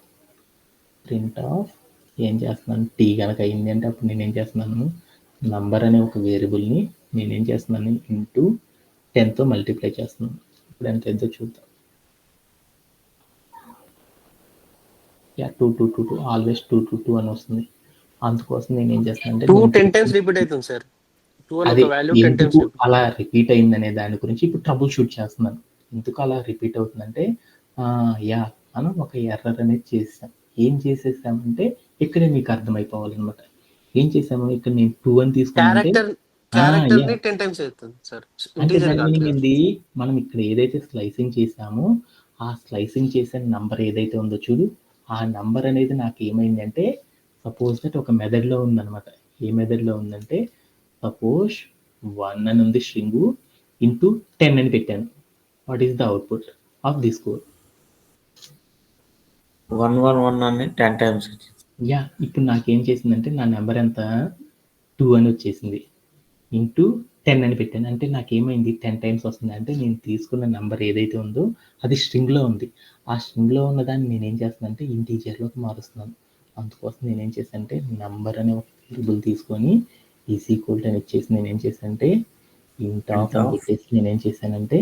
ఏం చేస్తున్నాను, టీ కనుక అయింది అంటే అప్పుడు నేను ఏం చేస్తున్నాను, నంబర్ అనే ఒక వేరియబుల్ని నేనేం చేస్తున్నాను ఇంటూ 10తో మల్టిప్లై చేస్తున్నాను. ఇప్పుడు ఎంత ఎంతో చూద్దాం. 2 ఆల్వేస్ 2 అని వస్తుంది. అందుకోసం నేను ఏం చేస్తానంటే 10 times రిపీట్ అవుతుంది సార్. ఎందుకు అలా రిపీట్ అయిందనే దాని గురించి ఇప్పుడు ట్రబుల్ షూట్ చేస్తున్నాను. ఎందుకు అలా రిపీట్ అవుతుందంటే మనం ఒక ఎర్రర్ అనేది చేసాం. ఏం చేసేసామంటే ఇక్కడే మీకు అర్థమైపోవాలన్నమాట. ఏం చేసాము, ఇక్కడ నేను 2 అని తీసుకున్నానంటే మనం ఇక్కడ ఏదైతే స్లైసింగ్ చేసామో ఆ స్లైసింగ్ చేసిన నంబర్ ఏదైతే ఉందో చూడు, ఆ నంబర్ అనేది నాకు ఏమైందంటే సపోజ్ దట్ ఒక మెథడ్లో ఉందన్నమాట. ఏ మెథడ్లో ఉందంటే సపోజ్ 1 అని ఉంది స్ట్రింగ్ ఇంటూ 10 అని పెట్టాను. What is the output of this code? 111 అని 10 times. ఇప్పుడు నాకేం చేసిందంటే నా నెంబర్ ఎంత 2 అని వచ్చేసింది, ఇంటూ 10 అని పెట్టాను. అంటే నాకేమైంది 10 times వస్తుంది. అంటే నేను తీసుకున్న నెంబర్ ఏదైతే ఉందో అది స్ట్రింగ్లో ఉంది. ఆ స్ట్రింగ్లో ఉన్నదాన్ని నేనేం చేస్తున్నానంటే ఇంటీజర్లోకి మారుస్తున్నాను. అందుకోసం నేనేం చేశానంటే నెంబర్ అనే ఒక వేరియబుల్ తీసుకొని ఈజ్ ఈక్వల్ టు అని ఇచ్చేసి నేనేం చేశానంటే ఇంట్ ఆఫ్ అని పెట్టేసి నేనేం చేశానంటే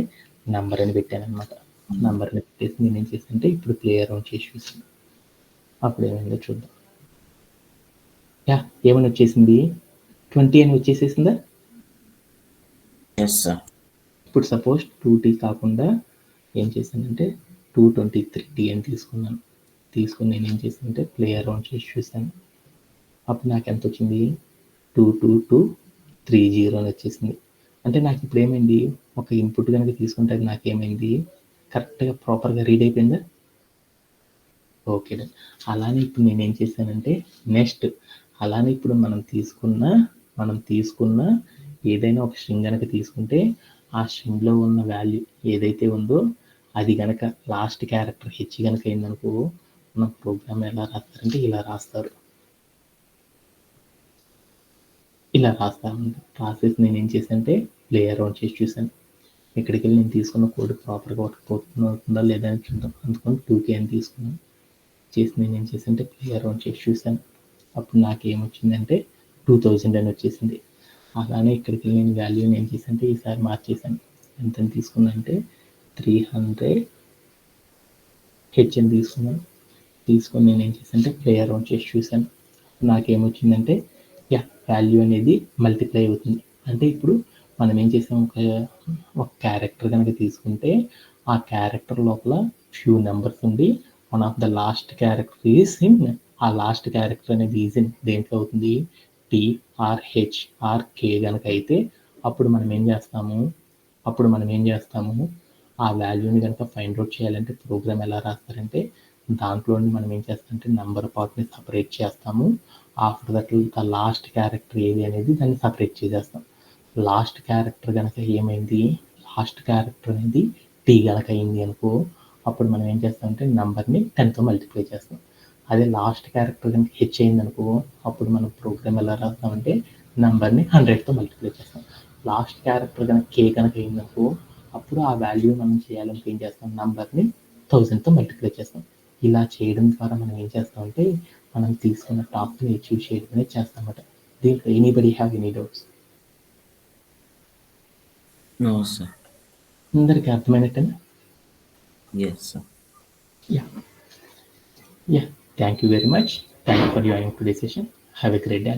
నెంబర్ అని పెట్టాను అనమాట. నెంబర్ అని పెట్టేసి నేనేం చేశానంటే ఇప్పుడు ప్లేయర్ రౌండ్ చేసి చూసాను. అప్పుడు ఏమైందో చూద్దాం. ఏమని వచ్చేసింది, 20 అని వచ్చేసేసిందా? ఇప్పుడు సపోజ్ 2t కాకుండా ఏం చేశానంటే 223t అని తీసుకున్నాను. తీసుకుని నేను ఏం చేశానంటే ప్లేయర్ రౌండ్ చేసి చూసాను. అప్పుడు నాకు ఎంత వచ్చింది, 22230 అని వచ్చేసింది. అంటే నాకు ఇప్పుడు ఏమైంది, ఒక ఇన్పుట్ కనుక తీసుకుంటే అది నాకేమైంది కరెక్ట్గా ప్రాపర్గా రీడ్ అయిపోయిందా? ఓకే. అలానే ఇప్పుడు నేనేం చేశానంటే నెక్స్ట్ అలానే ఇప్పుడు మనం తీసుకున్న ఏదైనా ఒక స్ట్రింగ్ కనుక తీసుకుంటే ఆ స్ట్రింగ్లో ఉన్న వాల్యూ ఏదైతే ఉందో అది కనుక లాస్ట్ క్యారెక్టర్ హెచ్ కనుక అయిందనుకో, తీసుకున్న ప్రోగ్రామ్ ఎలా రాస్తారంటే ఇలా రాస్తారు. ఇలా రాస్తాను. రాసేసి నేను ఏం చేశానంటే ప్లే అరౌండ్ చేసి చూశాను. ఇక్కడికి వెళ్ళి నేను తీసుకున్న కోడ్ ప్రాపర్గా వర్క్ అవుతుందా లేదా అని చూద్దాం. అందుకని 2K అని తీసుకున్నాను. చేసి నేను ఏం చేశానంటే ప్లే అరౌండ్ చేసి చూశాను. అప్పుడు నాకేమొచ్చిందంటే 2000 అని వచ్చేసింది. అలానే ఇక్కడికి వెళ్ళి నేను వాల్యూని ఏం చేశానంటే ఈసారి మార్చేశాను. ఎంతని తీసుకున్నానంటే 300 హెచ్ అని తీసుకున్నాను. తీసుకొని నేను ఏం చేశానంటే ప్లే అరౌండ్ చేసి చూశాను. నాకేమొచ్చిందంటే వాల్యూ అనేది మల్టిప్లై అవుతుంది. అంటే ఇప్పుడు మనం ఏం చేసాం, ఒక క్యారెక్టర్ కనుక తీసుకుంటే ఆ క్యారెక్టర్ లోపల ఫ్యూ నెంబర్స్ ఉండి one of the last character is in, ఆ లాస్ట్ క్యారెక్టర్ అనేది ఈజ్ ఇన్ దేంట్లో అవుతుంది, TRH కనుక అయితే అప్పుడు మనం ఏం చేస్తాము ఆ వాల్యూని కనుక ఫైండ్ అవుట్ చేయాలంటే ప్రోగ్రామ్ ఎలా రాస్తారంటే దాంట్లో మనం ఏం చేస్తామంటే నెంబర్ పార్ట్ని సపరేట్ చేస్తాము. After that the last character ఏది అనేది దాన్ని సపరేట్ చేసేస్తాం. లాస్ట్ క్యారెక్టర్ కనుక ఏమైంది, లాస్ట్ క్యారెక్టర్ అనేది T కనుక అయింది అనుకో, అప్పుడు మనం ఏం చేస్తామంటే నెంబర్ని 10తో మల్టిప్లై చేస్తాం. అదే లాస్ట్ క్యారెక్టర్ కనుక హెచ్ అయింది అనుకో, అప్పుడు మనం ప్రోగ్రామ్ ఎలా రాస్తామంటే నెంబర్ని 100తో మల్టిప్లై చేస్తాం. లాస్ట్ క్యారెక్టర్ కనుక K కనుక అయింది అనుకో, అప్పుడు ఆ వాల్యూ మనం చేయాలంటే ఏం చేస్తాం, నెంబర్ని 1000తో మల్టిప్లై చేస్తాం. ఇలా చేయడం ద్వారా మనం ఏం చేస్తామంటే మనం తీసుకున్న టాస్క్ని అచీవ్ చేయడం అనేది చేస్తామన్నమాట. దీంట్లో anybody have any doubts? No, sir. అందరికీ అర్థమైనట్టేనా? Yes, sir. Yeah. Thank you very much. Thank you for joining today's session. Have a great day.